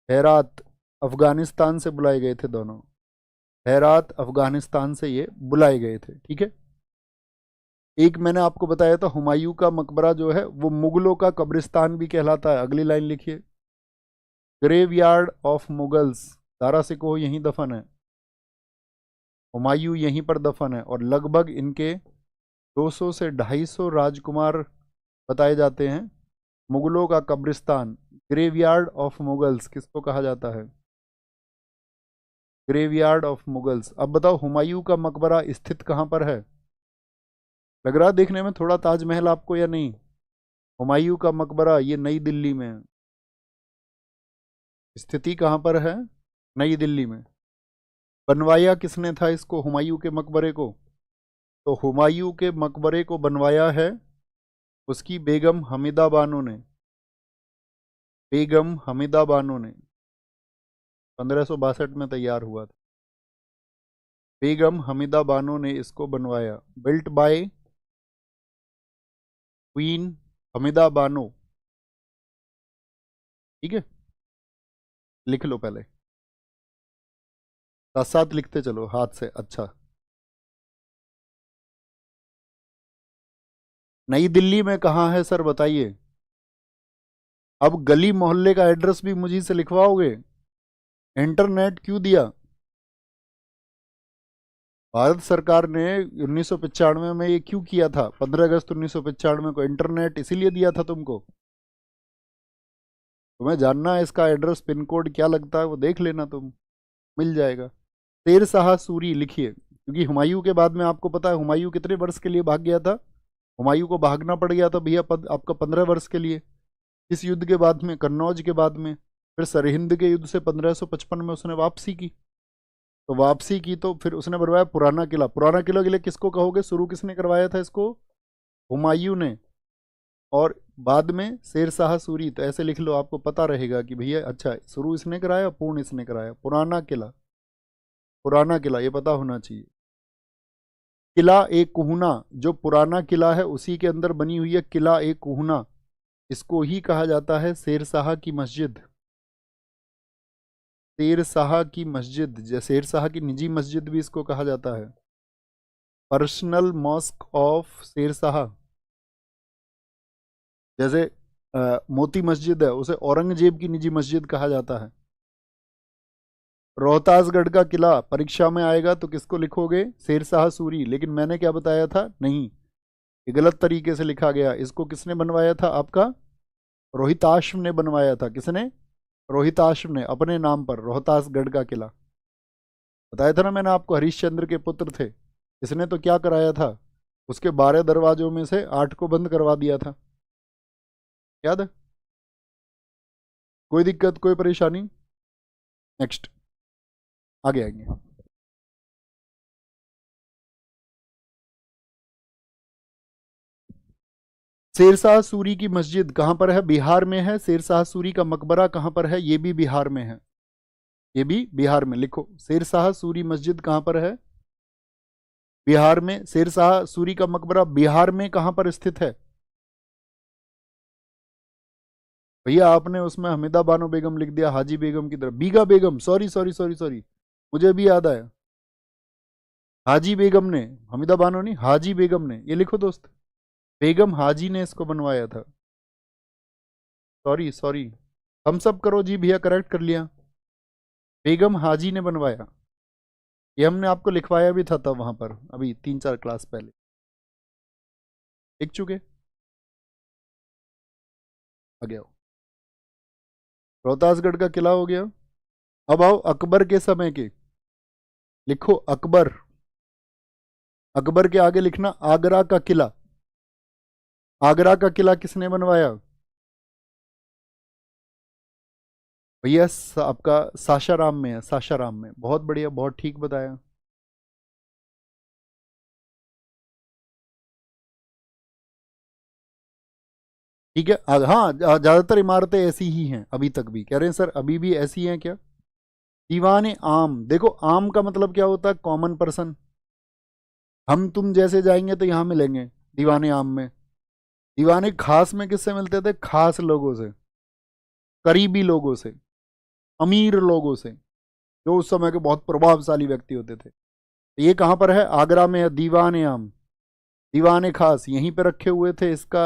हेरात अफगानिस्तान से बुलाए गए थे दोनों, हेरात अफगानिस्तान से ये बुलाए गए थे। ठीक है, एक मैंने आपको बताया था हुमायूं का मकबरा जो है वो मुगलों का कब्रिस्तान भी कहलाता है। अगली लाइन लिखिए, graveyard of Mughals, Dara Shikoh यहीं दफन है, हुमायूं यहीं पर दफन है, और लगभग इनके 200 से 250 राजकुमार बताए जाते हैं। मुगलों का कब्रिस्तान, ग्रेवयार्ड ऑफ मुगल्स किसको कहा जाता है, ग्रेवयार्ड ऑफ मुगल्स। अब बताओ हुमायूं का मकबरा स्थित कहाँ पर है, लग रहा देखने में थोड़ा ताजमहल आपको या नहीं। हुमायूं का मकबरा ये नई दिल्ली में है, स्थिति कहाँ पर है, नई दिल्ली में। बनवाया किसने था इसको, हुमायूं के मकबरे को, तो हुमायूं के मकबरे को बनवाया है उसकी बेगम हमीदा बानो ने, बेगम हमीदा बानो ने 1562 में तैयार हुआ था। बेगम हमीदा बानो ने इसको बनवाया, built by queen Hamida Bano. ठीक है, लिख लो पहले, साथ साथ लिखते चलो हाथ से। अच्छा, नई दिल्ली में कहाँ है सर बताइए? अब गली मोहल्ले का एड्रेस भी मुझे से लिखवाओगे? इंटरनेट क्यों दिया? भारत सरकार ने 1995 में ये क्यों किया था? 15 अगस्त 1995 को इंटरनेट इसीलिए दिया था तुमको। तुम्हें जानना है इसका एड्रेस पिन कोड क्या लगता है, वो देख लेना तुम, मिल जाएगा। शेर शाह सूरी लिखिए, क्योंकि हुमायूं के बाद में आपको पता है हुमायूं कितने वर्ष के लिए भाग गया था? हुमायूं को भागना पड़ गया था भैया आपका 15 वर्ष के लिए। इस युद्ध के बाद में, कन्नौज के बाद में, फिर सरहिंद के युद्ध से 1555 में उसने वापसी की। तो वापसी की तो फिर उसने बनवाया पुराना किला। पुराना किला के लिए किसको कहोगे? शुरू किसने करवाया था इसको? हुमायूं ने। और बाद में शेर शाह सूरी। तो ऐसे लिख लो, आपको पता रहेगा कि भैया अच्छा शुरू इसने कराया, पूर्ण इसने कराया। पुराना किला, पुराना किला ये पता होना चाहिए। किला ए कुहना, जो पुराना किला है उसी के अंदर बनी हुई है किला ए कुहना, इसको ही कहा जाता है शेर शाह की मस्जिद। शेर शाह की मस्जिद, जैसे शेर शाह की निजी मस्जिद भी इसको कहा जाता है। Personal mask of Sher Shah. जैसे मोती मस्जिद है, उसे औरंगजेब की निजी मस्जिद कहा जाता है। रोहतासगढ़ का किला परीक्षा में आएगा तो किसको लिखोगे? शेर शाह सूरी। लेकिन मैंने क्या बताया था? नहीं, ये गलत तरीके से लिखा गया। इसको किसने बनवाया था? आपका रोहिताश्व ने बनवाया था। किसने? रोहिताश्व ने, अपने नाम पर रोहतासगढ़ का किला। बताया था ना मैंने आपको, हरिश्चंद्र के पुत्र थे। इसने तो क्या कराया था? उसके 12 दरवाजों में से 8 को बंद करवा दिया था। याद है? कोई दिक्कत, कोई परेशानी? नेक्स्ट आगे आएंगे। शेरशाह सूरी की मस्जिद कहां पर है? बिहार में है। शेरशाह सूरी का मकबरा कहां पर है? ये भी बिहार में है। ये भी बिहार में। लिखो, शेरशाह सूरी मस्जिद कहां पर है? बिहार में। शेरशाह सूरी का मकबरा बिहार में कहां पर स्थित है? भैया आपने उसमें हमीदा बानो बेगम लिख दिया, हाजी बेगम की तरफ। बीगा बेगम, सॉरी सॉरी सॉरी सॉरी, मुझे भी याद आया। हाजी बेगम ने, हमीदा बानो नहीं, हाजी बेगम ने। ये लिखो दोस्त, बेगम हाजी ने इसको बनवाया था। सॉरी सॉरी, हम सब करो जी भैया, करेक्ट कर लिया। बेगम हाजी ने बनवाया। ये हमने आपको लिखवाया भी था तब वहां पर, अभी 3-4 क्लास पहले लिख चुके। आ गया, रोहतासगढ़ का किला हो गया। अब आओ अकबर के समय के। लिखो अकबर। अकबर के आगे लिखना आगरा का किला। आगरा का किला किसने बनवाया? भैया आपका सासाराम में है, सासाराम में। बहुत बढ़िया, बहुत ठीक बताया। ठीक है। हाँ, ज्यादातर इमारतें ऐसी ही हैं अभी तक भी। कह रहे हैं सर अभी भी ऐसी हैं क्या? दीवाने आम, देखो आम का मतलब क्या होता है? Common person. हम तुम जैसे जाएंगे तो यहाँ मिलेंगे दीवाने आम में। दीवाने खास में किससे मिलते थे? खास लोगों से, करीबी लोगों से, अमीर लोगों से, जो उस समय के बहुत प्रभावशाली व्यक्ति होते थे। ये कहाँ पर है? आगरा में है दीवाने आम। दीवाने खास यहीं पे रखे हुए थे। इसका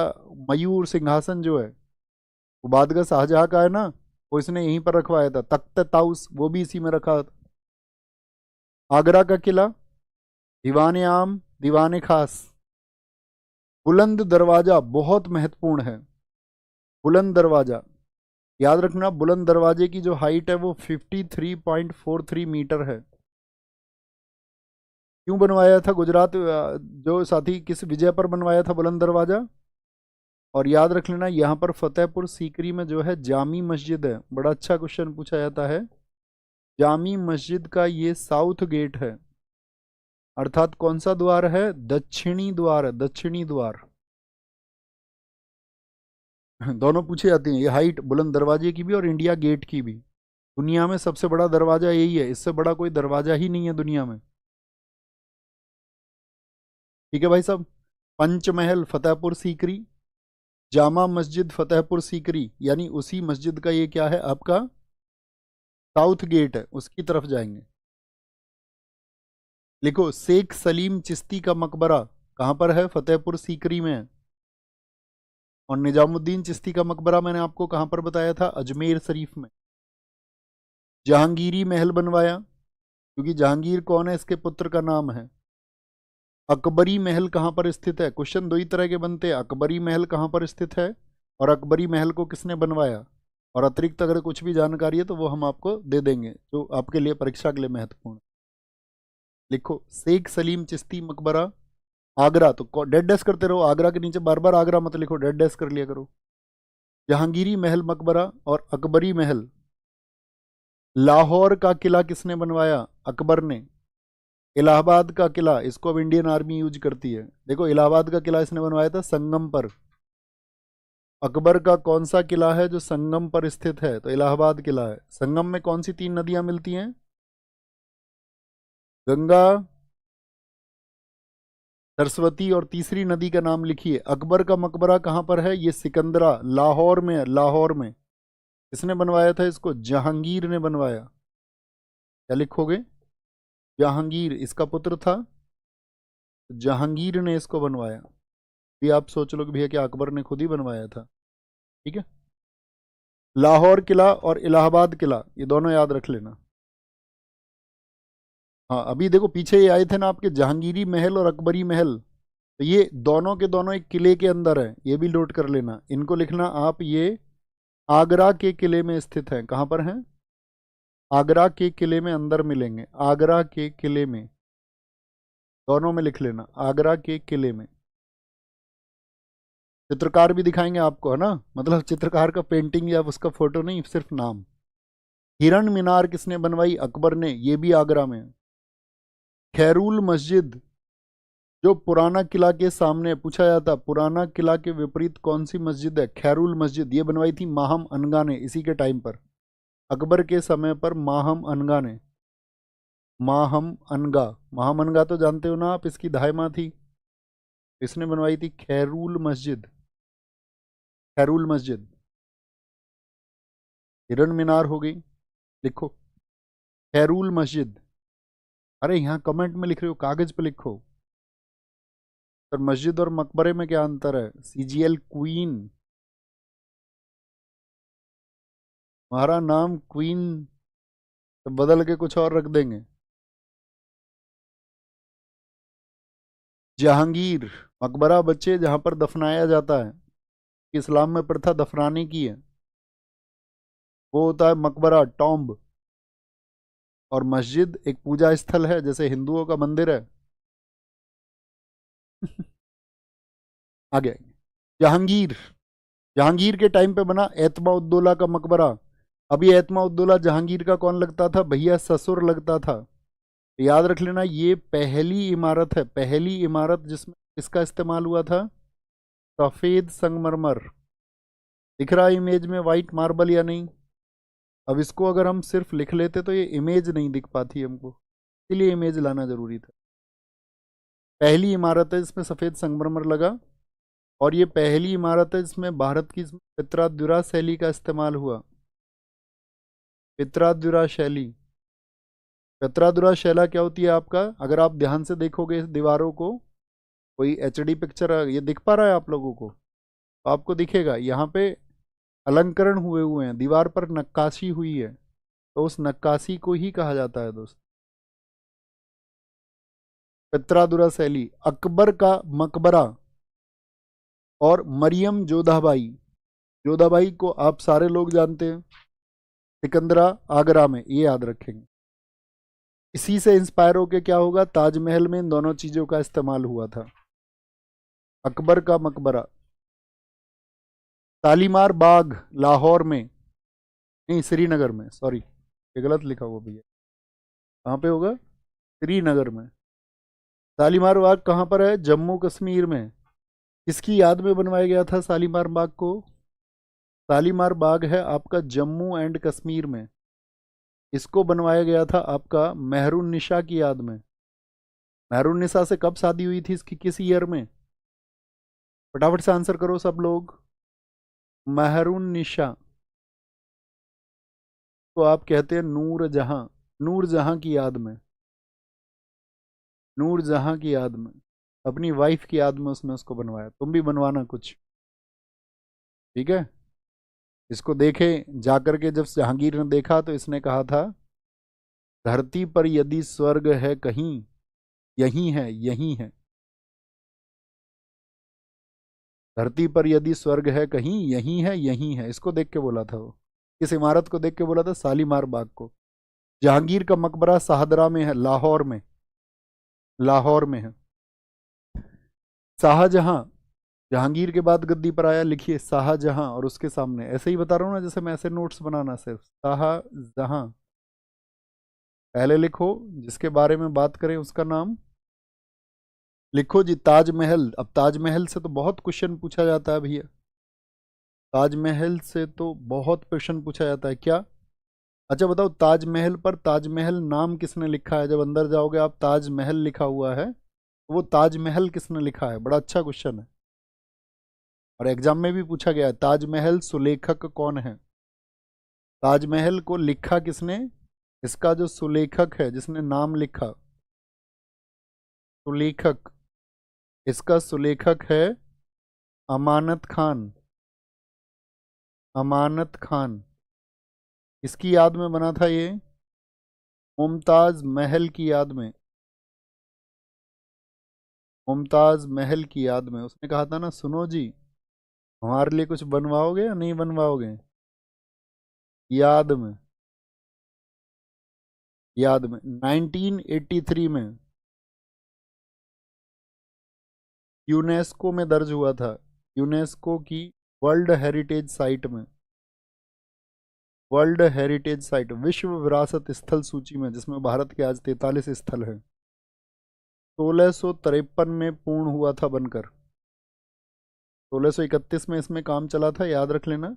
मयूर सिंहासन जो है वो बादशाह शाहजहां का है ना, वो इसने यहीं पर रखवाया था। तख्त ताउस वो भी इसी में रखा था। आगरा का किला, दीवाने आम, दीवाने खास। बुलंद दरवाजा बहुत महत्वपूर्ण है। बुलंद दरवाजा याद रखना, बुलंद दरवाजे की जो हाइट है वो 53.43 मीटर है। क्यों बनवाया था? गुजरात जो साथी किस विजय पर बनवाया था बुलंद दरवाजा? और याद रख लेना यहाँ पर फतेहपुर सीकरी में जो है जामी मस्जिद है। बड़ा अच्छा क्वेश्चन पूछा जाता है। जामी मस्जिद का ये साउथ गेट है, अर्थात कौन सा द्वार है? दक्षिणी द्वार है, दक्षिणी द्वार। दोनों पूछे जाते हैं, ये हाइट बुलंद दरवाजे की भी और इंडिया गेट की भी। दुनिया में सबसे बड़ा दरवाजा यही है, इससे बड़ा कोई दरवाजा ही नहीं है दुनिया में। ठीक है भाई साहब। पंचमहल फतेहपुर सीकरी, जामा मस्जिद फतेहपुर सीकरी, यानी उसी मस्जिद का ये क्या है? आपका साउथ गेट है, उसकी तरफ जाएंगे। लिखो शेख सलीम चिश्ती का मकबरा कहां पर है? फतेहपुर सीकरी में है। और निजामुद्दीन चिश्ती का मकबरा मैंने आपको कहाँ पर बताया था? अजमेर शरीफ में। जहांगीरी महल बनवाया, क्योंकि जहांगीर कौन है? इसके पुत्र का नाम है। अकबरी महल कहाँ पर स्थित है? क्वेश्चन दो ही तरह के बनते हैं, अकबरी महल कहाँ पर स्थित है और अकबरी महल को किसने बनवाया। और अतिरिक्त अगर कुछ भी जानकारी है तो वो हम आपको दे देंगे, जो आपके लिए परीक्षा के लिए महत्वपूर्ण। लिखो, शेख सलीम चिश्ती मकबरा, आगरा। तो डेड डैश करते रहो, आगरा के नीचे बार बार आगरा मत लिखो, डेड डैश कर लिया करो। जहांगीरी महल मकबरा और अकबरी महल। लाहौर का किला किसने बनवाया? अकबर ने। इलाहाबाद का किला, इसको अब इंडियन आर्मी यूज करती है। देखो, इलाहाबाद का किला इसने बनवाया था संगम पर। अकबर का कौन सा किला है जो संगम पर स्थित है? तो इलाहाबाद किला है। संगम में कौन सी तीन नदियां मिलती हैं? गंगा, सरस्वती और तीसरी नदी का नाम लिखिए। अकबर का मकबरा कहाँ पर है? ये सिकंदरा, लाहौर में है। लाहौर में। किसने बनवाया था इसको? जहांगीर ने बनवाया। क्या लिखोगे? जहांगीर इसका पुत्र था, जहांगीर ने इसको बनवाया। भी आप सोच लो कि भैया क्या अकबर ने खुद ही बनवाया था? ठीक है। लाहौर किला और इलाहाबाद किला, ये दोनों याद रख लेना। हाँ, अभी देखो पीछे ये आए थे ना आपके, जहांगीरी महल और अकबरी महल, तो ये दोनों के दोनों एक किले के अंदर है, ये भी नोट कर लेना। इनको लिखना आप, ये आगरा के किले में स्थित है। कहाँ पर हैं? आगरा के किले में अंदर मिलेंगे, आगरा के किले में। दोनों में लिख लेना, आगरा के किले में। चित्रकार भी दिखाएंगे आपको, है ना, मतलब चित्रकार का पेंटिंग या उसका फोटो नहीं, सिर्फ नाम। हिरण मीनार किसने बनवाई? अकबर ने, ये भी आगरा में। खैरुल मस्जिद, जो पुराना किला के सामने, पूछा जाता पुराना किला के विपरीत कौन सी मस्जिद है? खैरुल मस्जिद। ये बनवाई थी माहम अनगा ने, इसी के टाइम पर, अकबर के समय पर माहम अनगा ने। माहम अनगा, माहम अनगा तो जानते हो ना आप, इसकी दाई माँ थी। इसने बनवाई थी खैरुल मस्जिद, खैरुल मस्जिद। हिरण मीनार हो गई, लिखो खैरुल मस्जिद। अरे यहाँ कमेंट में लिख रहे हो, कागज पे लिखो। सर मस्जिद और मकबरे में क्या अंतर है? सीजीएल क्वीन, हमारा नाम क्वीन तो बदल के कुछ और रख देंगे। जहांगीर मकबरा बच्चे जहां पर दफनाया जाता है, इस्लाम में प्रथा दफनाने की है, वो होता है मकबरा, टॉम्ब। और मस्जिद एक पूजा स्थल है, जैसे हिंदुओं का मंदिर है। आगे, जहांगीर, जहांगीर के टाइम पे बना एतमाउद्दौला का मकबरा। अभी एतमाउद्दौला जहांगीर का कौन लगता था? भैया ससुर लगता था। याद रख लेना, ये पहली इमारत है, पहली इमारत जिसमें इसका इस्तेमाल हुआ था, सफेद संगमरमर। दिख रहा है इमेज में वाइट मार्बल या नहीं? अब इसको अगर हम सिर्फ लिख लेते तो ये इमेज नहीं दिख पाती हमको, इसलिए इमेज लाना जरूरी था। पहली इमारत है जिसमें सफेद संगमरमर लगा, और ये पहली इमारत है जिसमें भारत की पित्राद्युरा शैली का इस्तेमाल हुआ। पित्राद्युरा शैली, पित्राद्युरा शैला क्या होती है आपका? अगर आप ध्यान से देखोगे इस दीवारों को, कोई एचडी पिक्चर ये दिख पा रहा है आप लोगों को? तो आपको दिखेगा यहाँ पे अलंकरण हुए हुए हैं, दीवार पर नक्काशी हुई है, तो उस नक्काशी को ही कहा जाता है दोस्त पित्रादुरा शैली। अकबर का मकबरा और मरियम जोधाबाई, जोधाबाई को आप सारे लोग जानते हैं, सिकंदरा आगरा में, ये याद रखेंगे। इसी से इंस्पायर होके क्या होगा, ताजमहल में इन दोनों चीजों का इस्तेमाल हुआ था। अकबर का मकबरा। शालीमार बाग लाहौर में, नहीं श्रीनगर में, सॉरी ये गलत लिखा हुआ भैया, कहाँ पे होगा? श्रीनगर में। शालीमार बाग कहाँ पर है? जम्मू कश्मीर में। किसकी याद में बनवाया गया था शालीमार बाग को? शालीमार बाग है आपका जम्मू एंड कश्मीर में। इसको बनवाया गया था आपका मेहरुन्निसा की याद में। मेहरुन्निसा से कब शादी हुई थी इसकी, किस ईयर में? फटाफट से आंसर करो सब लोग। मेहरुन्निसा तो आप कहते हैं नूर जहां, नूर जहां की याद में, नूर जहां की याद में, अपनी वाइफ की याद में उसने उसको बनवाया। तुम भी बनवाना कुछ। ठीक है, इसको देखे जाकर के। जब जहांगीर ने देखा तो इसने कहा था, धरती पर यदि स्वर्ग है कहीं, यही है, यही है। धरती पर यदि स्वर्ग है कहीं, यही है, यही है। इसको देख के बोला था वो। किस इमारत को देख के बोला था? शालीमार बाग को। जहांगीर का मकबरा शाहदरा में है, लाहौर में, लाहौर में है। शाहजहां, जहांगीर के बाद गद्दी पर आया, लिखिए शाहजहां, और उसके सामने ऐसे ही बता रहा हूं ना, जैसे मैं ऐसे नोट्स बनाना, सिर्फ शाहजहां पहले लिखो, जिसके बारे में बात करें उसका नाम लिखो जी। ताजमहल, अब ताजमहल से तो बहुत क्वेश्चन पूछा जाता है भैया, ताजमहल से तो बहुत क्वेश्चन पूछा जाता है क्या? अच्छा बताओ, ताजमहल पर ताजमहल नाम किसने लिखा है? जब अंदर जाओगे आप, ताजमहल लिखा हुआ है, तो वो ताजमहल किसने लिखा है? बड़ा अच्छा क्वेश्चन है, और एग्जाम में भी पूछा गया है। ताजमहल सुलेखक कौन है? ताजमहल को लिखा किसने? इसका जो सुलेखक है, जिसने नाम लिखा, सुलेखक, इसका सुलेखक है अमानत खान। अमानत खान, इसकी याद में बना था ये, मुमताज महल की याद में, मुमताज महल की याद में। उसने कहा था ना, सुनो जी, हमारे लिए कुछ बनवाओगे या नहीं बनवाओगे? याद में, याद में 1983 में यूनेस्को में दर्ज हुआ था, यूनेस्को की वर्ल्ड हेरिटेज साइट में, वर्ल्ड हेरिटेज साइट, विश्व विरासत स्थल सूची में, जिसमें भारत के आज 43 स्थल हैं। 1653 में पूर्ण हुआ था बनकर, 1631 में इसमें काम चला था, याद रख लेना।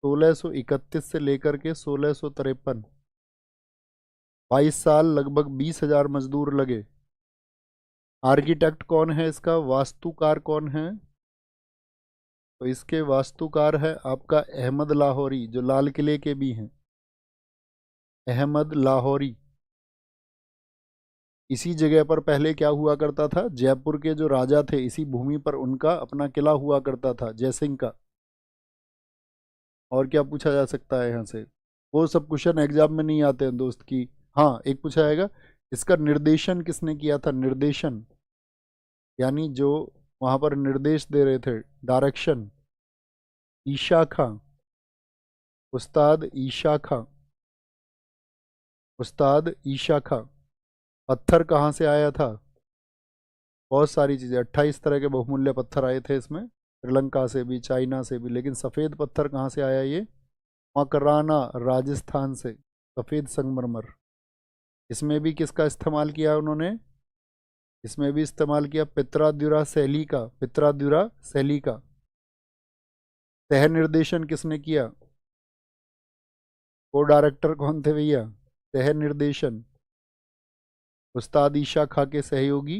1631 से लेकर के 1653, 22 साल, लगभग 20,000 मजदूर लगे। आर्किटेक्ट कौन है इसका? वास्तुकार कौन है? तो इसके वास्तुकार है आपका अहमद लाहौरी, जो लाल किले के भी हैं, अहमद लाहौरी। इसी जगह पर पहले क्या हुआ करता था? जयपुर के जो राजा थे, इसी भूमि पर उनका अपना किला हुआ करता था, जयसिंह का। और क्या पूछा जा सकता है यहाँ से? वो सब क्वेश्चन एग्जाम में नहीं आते हैं दोस्त की। हाँ, एक पूछा जाएगा, इसका निर्देशन किसने किया था? निर्देशन यानी जो वहां पर निर्देश दे रहे थे, डायरेक्शन, ईशा खां, उस्ताद ईशा खां, उस्ताद ईशा खां। पत्थर कहाँ से आया था? बहुत सारी चीज़ें, 28 तरह के बहुमूल्य पत्थर आए थे इसमें, श्रीलंका से भी, चाइना से भी। लेकिन सफ़ेद पत्थर कहाँ से आया? ये मकराना, राजस्थान से, सफ़ेद संगमरमर। इसमें भी किसका इस्तेमाल किया उन्होंने? इसमें भी इस्तेमाल किया पित्राद्युरा शैली का, पित्राद्युरा शैली का। सह निर्देशन किसने किया? को डायरेक्टर कौन थे भैया? सह निर्देशन उस्ताद ईशा खां के सहयोगी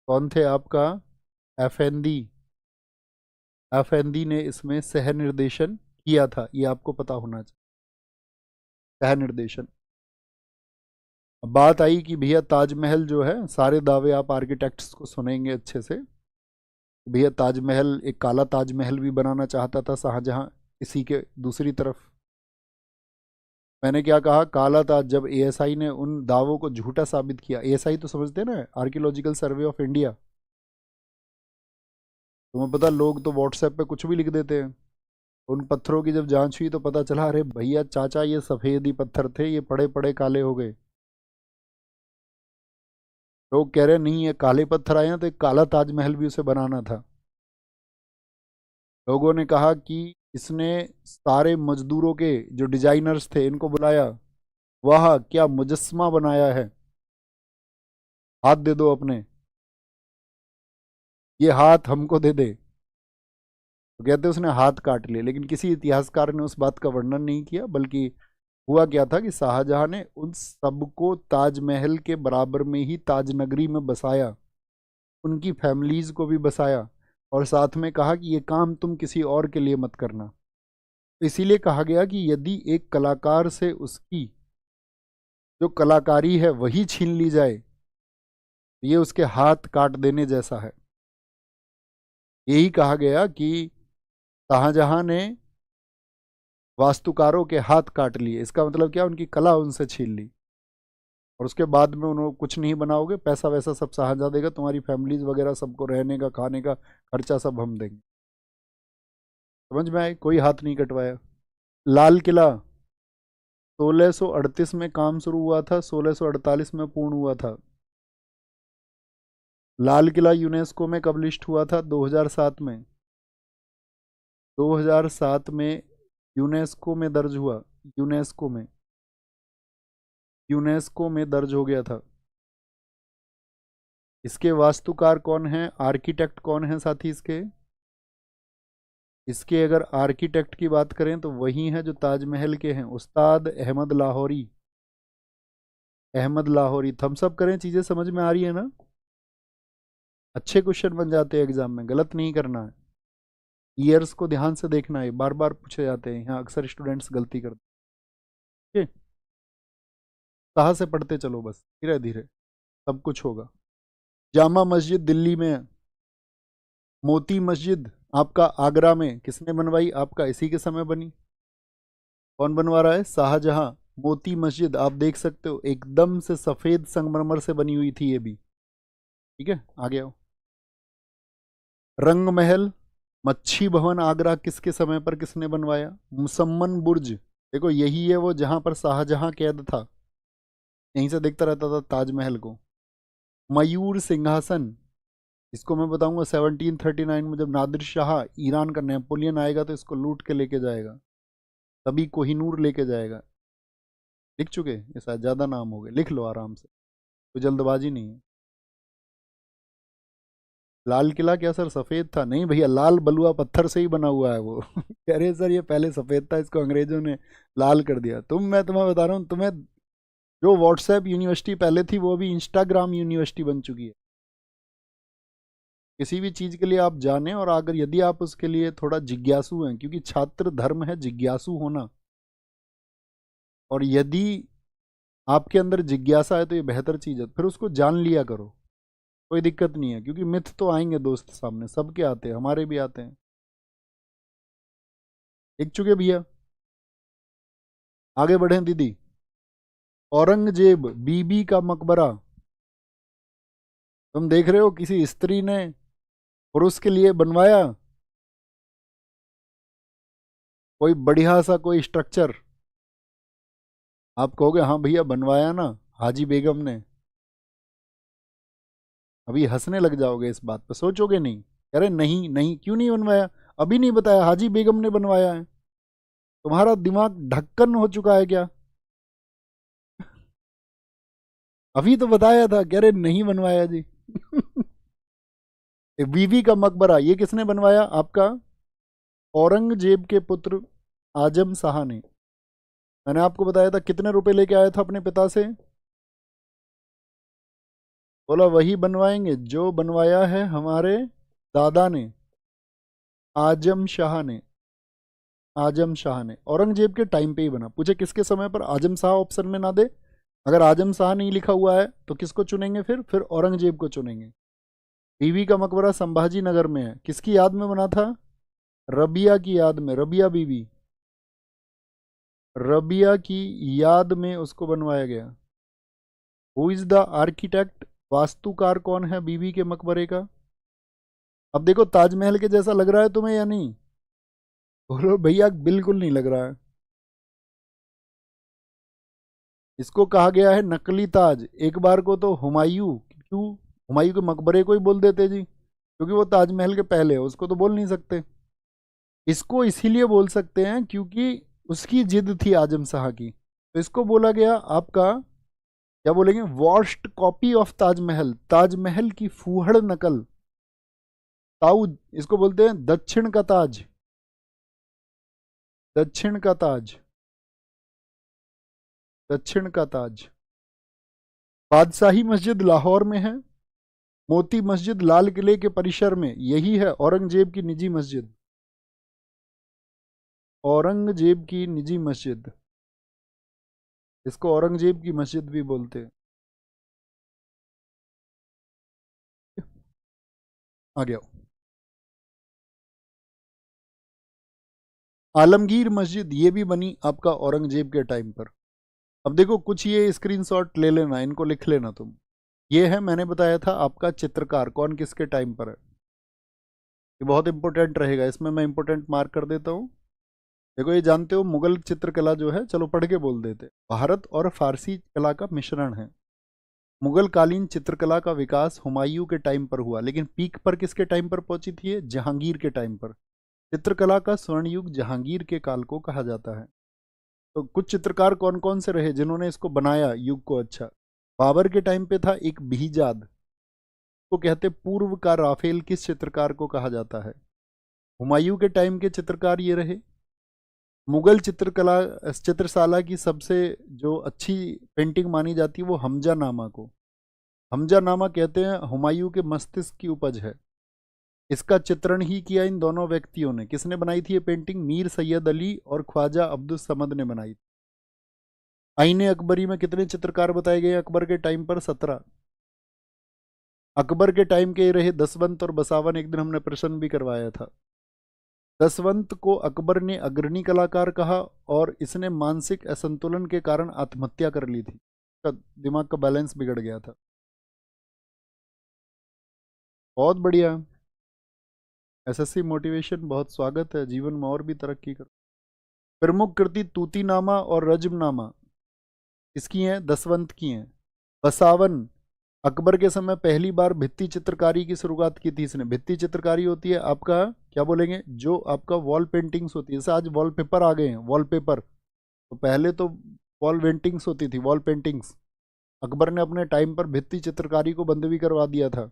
कौन थे आपका? अफेंदी, अफेंदी ने इसमें सह निर्देशन किया था, ये आपको पता होना चाहिए, सह निर्देशन। अब बात आई कि भैया ताजमहल जो है, सारे दावे आप आर्किटेक्ट्स को सुनेंगे अच्छे से। भैया ताजमहल, एक काला ताजमहल भी बनाना चाहता था शाहजहां, इसी के दूसरी तरफ। मैंने क्या कहा? काला ताज, जब एएसआई ने उन दावों को झूठा साबित किया, एएसआई तो समझते हैं ना, आर्कियोलॉजिकल सर्वे ऑफ इंडिया। तुम्हें पता, लोग तो व्हाट्सएप पे कुछ भी लिख देते हैं। उन पत्थरों की जब जांच हुई तो पता चला, अरे भैया चाचा, ये सफ़ेद ही पत्थर थे, ये पड़े पड़े काले हो गए। लोग कह रहे नहीं, ये काले पत्थर आए हैं तो एक काला ताजमहल भी उसे बनाना था। लोगों ने कहा कि इसने सारे मजदूरों के जो डिजाइनर्स थे, इनको बुलाया, वाह क्या मुजस्समा बनाया है, हाथ दे दो अपने, ये हाथ हमको दे दे। तो कहते उसने हाथ काट लिए। लेकिन किसी इतिहासकार ने उस बात का वर्णन नहीं किया, बल्कि हुआ क्या था कि शाहजहां ने उन सबको ताजमहल के बराबर में ही ताज नगरी में बसाया, उनकी फैमिलीज को भी बसाया, और साथ में कहा कि ये काम तुम किसी और के लिए मत करना। इसीलिए कहा गया कि यदि एक कलाकार से उसकी जो कलाकारी है वही छीन ली जाए, ये उसके हाथ काट देने जैसा है। यही कहा गया कि शाहजहां ने वास्तुकारों के हाथ काट लिए, इसका मतलब क्या, उनकी कला उनसे छीन ली, और उसके बाद में उन्होंने कुछ नहीं बनाओगे, पैसा वैसा सब शाहजहां देगा, तुम्हारी फैमिलीज वगैरह सबको रहने का खाने का खर्चा सब हम देंगे। समझ में आए, कोई हाथ नहीं कटवाया। लाल किला 1638 में काम शुरू हुआ था, 1648 में पूर्ण हुआ था। लाल किला यूनेस्को में कब लिस्ट हुआ था? 2007 में। 2007 में यूनेस्को में दर्ज हुआ, यूनेस्को में, यूनेस्को में दर्ज हो गया था। इसके वास्तुकार कौन है, आर्किटेक्ट कौन है साथी इसके? इसके अगर आर्किटेक्ट की बात करें तो वही है जो ताजमहल के हैं, उस्ताद अहमद लाहौरी। अहमद लाहौरी। थम्स अप करें, चीजें समझ में आ रही है ना? अच्छे क्वेश्चन बन जाते हैं एग्जाम में, गलत नहीं करना है। ईयर्स को ध्यान से देखना है, बार बार पूछे जाते हैं, यहाँ अक्सर स्टूडेंट्स गलती करते हैं। कहाँ से पढ़ते चलो, बस धीरे धीरे सब कुछ होगा। जामा मस्जिद दिल्ली में है। मोती मस्जिद आपका आगरा में, किसने बनवाई? आपका इसी के समय बनी। कौन बनवा रहा है? शाहजहां। मोती मस्जिद आप देख सकते हो, एकदम से सफेद संगमरमर से बनी हुई थी ये भी। ठीक है, आगे आओ। रंग महल, मच्छी भवन आगरा किसके समय पर किसने बनवाया? मुसम्मन बुर्ज, देखो यही है वो जहां पर शाहजहां कैद था, यहीं से देखता रहता था ताजमहल को। मयूर सिंहासन, इसको मैं बताऊंगा 1739 में, जब नादिर शाह ईरान का नेपोलियन आएगा तो इसको लूट के लेके जाएगा, तभी कोहिनूर लेके जाएगा। लिख चुके, ये शायद ज़्यादा नाम हो गए, लिख लो आराम से, कोई जल्दबाजी नहीं है। लाल किला क्या सर सफ़ेद था? नहीं भैया, लाल बलुआ पत्थर से ही बना हुआ है वो। कह रहे सर ये पहले सफ़ेद था, इसको अंग्रेजों ने लाल कर दिया। मैं तुम्हें बता रहा हूँ, तुम्हें जो व्हाट्सएप यूनिवर्सिटी पहले थी वो अभी इंस्टाग्राम यूनिवर्सिटी बन चुकी है। किसी भी चीज़ के लिए आप जाने, और अगर यदि आप उसके लिए थोड़ा जिज्ञासु हैं, क्योंकि छात्र धर्म है जिज्ञासु होना, और यदि आपके अंदर जिज्ञासा है तो ये बेहतर चीज़ है, फिर उसको जान लिया करो, कोई दिक्कत नहीं है। क्योंकि मिथ तो आएंगे दोस्त सामने, सबके आते हैं, हमारे भी आते हैं। लिख चुके भैया, आगे बढ़ें दीदी। औरंगजेब बीबी का मकबरा, तुम देख रहे हो किसी स्त्री ने पुरुष के लिए बनवाया कोई बढ़िया सा कोई स्ट्रक्चर? आप कहोगे हाँ भैया बनवाया ना हाजी बेगम ने, अभी हंसने लग जाओगे इस बात पे, सोचोगे नहीं, अरे नहीं नहीं क्यों नहीं बनवाया, अभी नहीं बताया हाजी बेगम ने बनवाया है? तुम्हारा दिमाग ढक्कन हो चुका है क्या? अभी तो बताया था, कह रहे नहीं बनवाया जी। बीवी का मकबरा ये किसने बनवाया? आपका औरंगजेब के पुत्र आजम शाह ने। मैंने आपको बताया था कितने रुपए लेके आया था अपने पिता से? बोला वही बनवाएंगे जो बनवाया है हमारे दादा ने, आजम शाह ने। आजम शाह ने औरंगजेब के टाइम पे ही बना। पूछे किसके समय पर, आजम शाह ऑप्शन में ना दे, अगर आजम शाह नहीं लिखा हुआ है तो किसको चुनेंगे? फिर औरंगजेब को चुनेंगे। बीवी का मकबरा संभाजी नगर में है, किसकी याद में बना था? रबिया की याद में, रबिया बीवी, रबिया की याद में उसको बनवाया गया। हु इज द आर्किटेक्ट, वास्तुकार कौन है बीवी के मकबरे का? अब देखो ताजमहल के जैसा लग रहा है तुम्हें या नहीं? बोलो भैया बिल्कुल नहीं लग रहा है। इसको कहा गया है नकली ताज। एक बार को तो हुमायूं, क्यों हुमायूं के मकबरे को ही बोल देते जी, क्योंकि वो ताजमहल के पहले है, उसको तो बोल नहीं सकते। इसको इसीलिए बोल सकते हैं क्योंकि उसकी जिद थी आजम शाह की, तो इसको बोला गया आपका, क्या बोलेंगे, washed copy of Taj Mahal, Taj Mahal की फूहड़ नकल। ताउद इसको बोलते हैं, दक्षिण का ताज, दक्षिण का ताज, दक्षिण का ताज। बादशाही मस्जिद लाहौर में है। मोती मस्जिद लाल किले के परिसर में, यही है औरंगजेब की निजी मस्जिद, औरंगजेब की निजी मस्जिद, इसको औरंगजेब की मस्जिद भी बोलते हैं। आ गया। आलमगीर मस्जिद ये भी बनी आपका औरंगजेब के टाइम पर। अब देखो कुछ ये स्क्रीनशॉट ले लेना, इनको लिख लेना तुम। ये है, मैंने बताया था आपका चित्रकार कौन किसके टाइम पर है, ये बहुत इंपॉर्टेंट रहेगा, इसमें मैं इंपॉर्टेंट मार्क कर देता हूँ। देखो ये जानते हो मुगल चित्रकला जो है, चलो पढ़ के बोल देते, भारत और फारसी कला का मिश्रण है। मुगल कालीन चित्रकला का विकास हुमायूं के टाइम पर हुआ, लेकिन पीक पर किसके टाइम पर पहुंची थी ये? जहांगीर के टाइम पर। चित्रकला का स्वर्ण युग जहांगीर के काल को कहा जाता है। तो कुछ चित्रकार कौन कौन से रहे जिन्होंने इसको बनाया युग को? अच्छा, बाबर के टाइम पे था एक बिहिजाद, को कहते पूर्व का राफेल, किस चित्रकार को कहा जाता है? हुमायूं के टाइम के चित्रकार ये रहे। मुगल चित्रकला चित्रशाला की सबसे जो अच्छी पेंटिंग मानी जाती है वो हमजा नामा को, हमजा नामा कहते हैं हुमायूं के मस्तिष्क की उपज है। इसका चित्रण ही किया इन दोनों व्यक्तियों ने। किसने बनाई थी ये पेंटिंग? मीर सैयद अली और ख्वाजा अब्दुल समद ने बनाई थी। आईने अकबरी में कितने चित्रकार बताए गए अकबर के टाइम पर? 17। अकबर के टाइम के रहे दसवंत और बसावन, एक दिन हमने प्रश्न भी करवाया था। दसवंत को अकबर ने अग्रणी कलाकार कहा और इसने मानसिक असंतुलन के कारण आत्महत्या कर ली थी, दिमाग का बैलेंस बिगड़ गया था। बहुत बढ़िया, एसएससी मोटिवेशन, बहुत स्वागत है, जीवन में और भी तरक्की करो। प्रमुख कृति तूतीनामा और रजमनामा किसकी हैं? दसवंत की हैं। बसावन अकबर के समय पहली बार भित्ति चित्रकारी की शुरुआत की थी इसने। भित्ति चित्रकारी होती है आपका, क्या बोलेंगे, जो आपका वॉल पेंटिंग्स होती है। जैसे आज वॉलपेपर आ गए हैं, वॉलपेपर, तो पहले तो वॉल पेंटिंग्स होती थी, वॉल पेंटिंग्स। अकबर ने अपने टाइम पर भित्ति चित्रकारी को बंद भी करवा दिया था।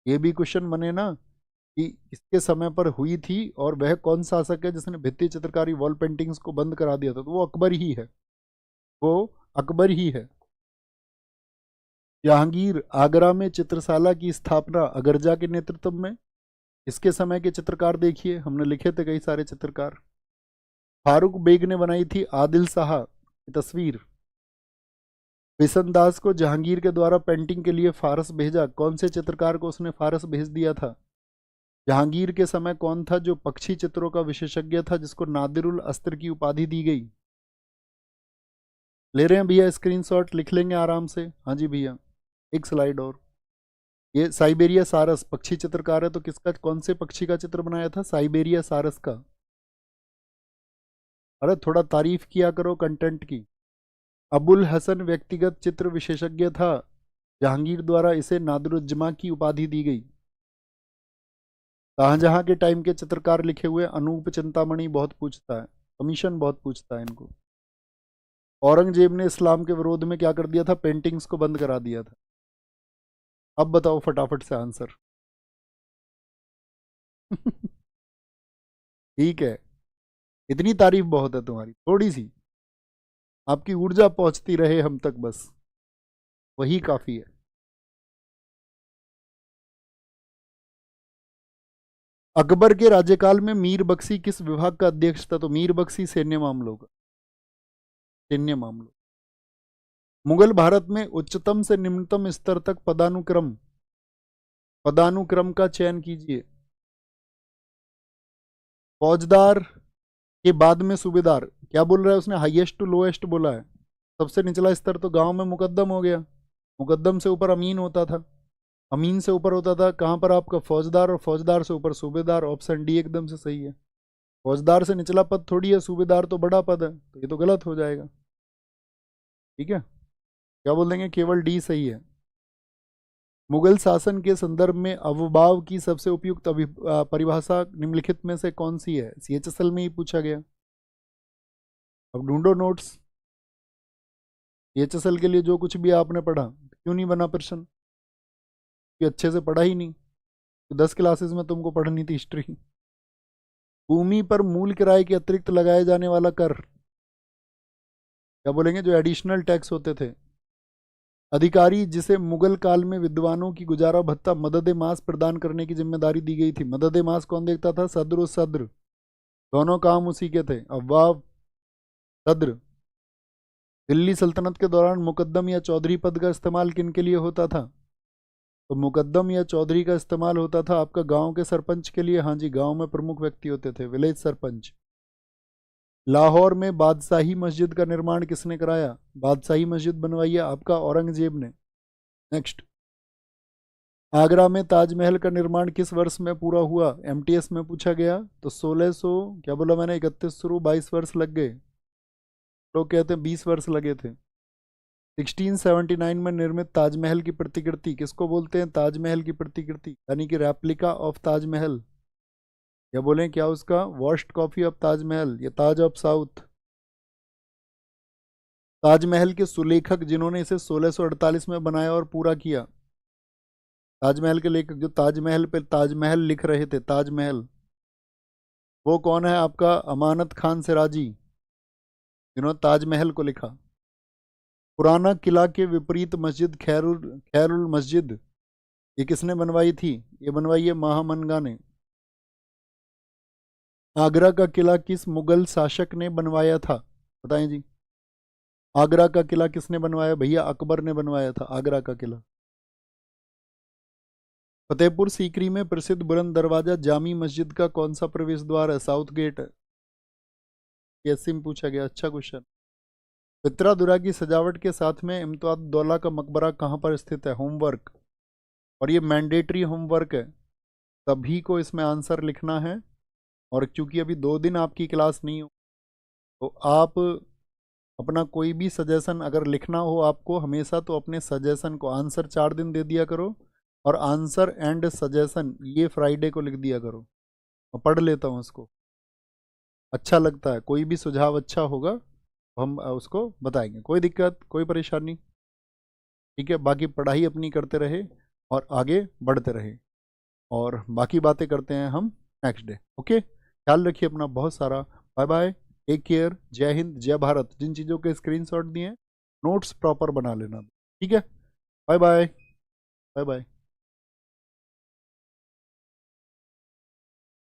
ये भी क्वेश्चन बने ना कि इसके समय पर हुई थी और वह कौन सा शासक है जिसने भित्ति चित्रकारी वॉल पेंटिंग्स को बंद करा दिया था? तो वो अकबर ही है, वो अकबर ही है। जहांगीर आगरा में चित्रशाला की स्थापना अगरजा के नेतृत्व में। इसके समय के चित्रकार देखिए, हमने लिखे थे कई सारे चित्रकार। फारूक बेग ने बनाई थी आदिल शाह की तस्वीर। बिशन दास को जहांगीर के द्वारा पेंटिंग के लिए फारस भेजा, कौन से चित्रकार को उसने फारस भेज दिया था? जहांगीर के समय कौन था जो पक्षी चित्रों का विशेषज्ञ था जिसको नादिरुल अस्त्र की उपाधि दी गई? ले रहे हैं भैया स्क्रीनशॉट, लिख लेंगे आराम से। हाँ जी भैया, एक स्लाइड और। ये साइबेरिया सारस पक्षी चित्रकार है, तो किसका, कौन से पक्षी का चित्र बनाया था? साइबेरिया सारस का। अरे थोड़ा तारीफ किया करो कंटेंट की। अबुल हसन व्यक्तिगत चित्र विशेषज्ञ था, जहांगीर द्वारा इसे नादिरुज्जमा की उपाधि दी गई। शाहजहां के टाइम के चित्रकार लिखे हुए। अनूप चिंतामणि बहुत पूछता है, कमीशन बहुत पूछता है इनको। औरंगजेब ने इस्लाम के विरोध में क्या कर दिया था? पेंटिंग्स को बंद करा दिया था। अब बताओ फटाफट से आंसर। ठीक है, इतनी तारीफ बहुत है तुम्हारी, थोड़ी सी आपकी ऊर्जा पहुंचती रहे हम तक, बस वही काफी है। अकबर के राज्यकाल में मीर बख्शी किस विभाग का अध्यक्ष था? तो मीर बख्शी सैन्य मामलों का, सैन्य मामलों। मुगल भारत में उच्चतम से निम्नतम स्तर तक पदानुक्रम, पदानुक्रम का चयन कीजिए। फौजदार के बाद में सूबेदार, क्या बोल रहा है उसने? हाईएस्ट टू लोएस्ट बोला है। सबसे निचला स्तर तो गांव में मुकद्दम हो गया, मुकद्दम से ऊपर अमीन होता था, अमीन से ऊपर होता था कहाँ पर आपका? फौजदार, और फौजदार से ऊपर सूबेदार। ऑप्शन डी एकदम से सही है। फौजदार से निचला पद थोड़ी है, सूबेदार तो बड़ा पद है, तो ये तो गलत हो जाएगा। ठीक है, क्या बोल देंगे? केवल डी सही है। मुगल शासन के संदर्भ में अवबाव की सबसे उपयुक्त परिभाषा निम्नलिखित में से कौन सी है? सीएचएसएल में ही पूछा गया। अब ढूंढो नोट्स। सीएचएसएल के लिए जो कुछ भी आपने पढ़ा, क्यों नहीं बना प्रश्न? कि अच्छे से पढ़ा ही नहीं, तो 10 क्लासेस में तुमको पढ़नी थी हिस्ट्री। भूमि पर मूल किराए के अतिरिक्त लगाए जाने वाला कर, क्या बोलेंगे? जो एडिशनल टैक्स होते थे। अधिकारी जिसे मुगल काल में विद्वानों की गुजारा भत्ता मदद मास प्रदान करने की जिम्मेदारी दी गई थी। मदद मास कौन देखता था? सद्र और सद्र, दोनों काम उसी के थे। अव्वाब, सद्र। दिल्ली सल्तनत के दौरान मुकद्दम या चौधरी पद का इस्तेमाल किन के लिए होता था? तो मुकद्दम या चौधरी का इस्तेमाल होता था आपका गांव के सरपंच के लिए। हाँ जी, गांव में प्रमुख व्यक्ति होते थे, विलेज सरपंच। लाहौर में बादशाही मस्जिद का निर्माण किसने कराया? बादशाही मस्जिद बनवाई है आपका औरंगजेब ने। नेक्स्ट, आगरा में ताजमहल का निर्माण किस वर्ष में पूरा हुआ? एमटीएस में पूछा गया। तो 1600 क्या बोला मैंने, 31 शुरू 22 वर्ष लग गए, लोग कहते हैं 20 वर्ष लगे थे। 1679 में निर्मित ताजमहल की प्रतिकृति किसको बोलते हैं? ताजमहल की प्रतिकृति यानी कि रेप्लिका ऑफ ताजमहल, या बोलें क्या उसका, वॉश्ड कॉपी ऑफ ताजमहल या ताज ऑफ साउथ। ताजमहल के सुलेखक जिन्होंने इसे 1648 में बनाया और पूरा किया, ताजमहल के लेखक जो ताजमहल पे ताजमहल लिख रहे थे, ताजमहल, वो कौन है आपका? अमानत खान सिराजी, जिन्होंने ताजमहल को लिखा। पुराना किला के विपरीत मस्जिद खैरुल मस्जिद, ये किसने बनवाई थी? ये बनवाई है महामनगा ने। आगरा का किला किस मुगल शासक ने बनवाया था? बताएं जी, आगरा का किला किसने बनवाया? भैया अकबर ने बनवाया था आगरा का किला। फतेहपुर सीकरी में प्रसिद्ध बुलंद दरवाजा जामी मस्जिद का कौन सा प्रवेश द्वार है? साउथ गेट है। कैसे में पूछा गया, अच्छा क्वेश्चन। पित्रादुरा की सजावट के साथ में इम्तियाज दौला का मकबरा कहाँ पर स्थित है? होमवर्क, और ये मैंडेटरी होमवर्क है, सभी को इसमें आंसर लिखना है। और क्योंकि अभी 2 दिन आपकी क्लास नहीं हो, तो आप अपना कोई भी सजेशन अगर लिखना हो आपको हमेशा, तो अपने सजेशन को आंसर 4 दिन दे दिया करो, और आंसर एंड सजेशन ये फ्राइडे को लिख दिया करो। मैं पढ़ लेता हूँ उसको, अच्छा लगता है, कोई भी सुझाव अच्छा होगा तो हम उसको बताएंगे, कोई दिक्कत कोई परेशानी, ठीक है। बाकी पढ़ाई अपनी करते रहे और आगे बढ़ते रहे, और बाकी बातें करते हैं हम नेक्स्ट डे। ओके, ख्याल रखिए अपना बहुत सारा, बाय बाय, टेक केयर, जय हिंद जय भारत। जिन चीज़ों के स्क्रीनशॉट दिए हैं नोट्स प्रॉपर बना लेना, ठीक है। Bye bye, bye bye.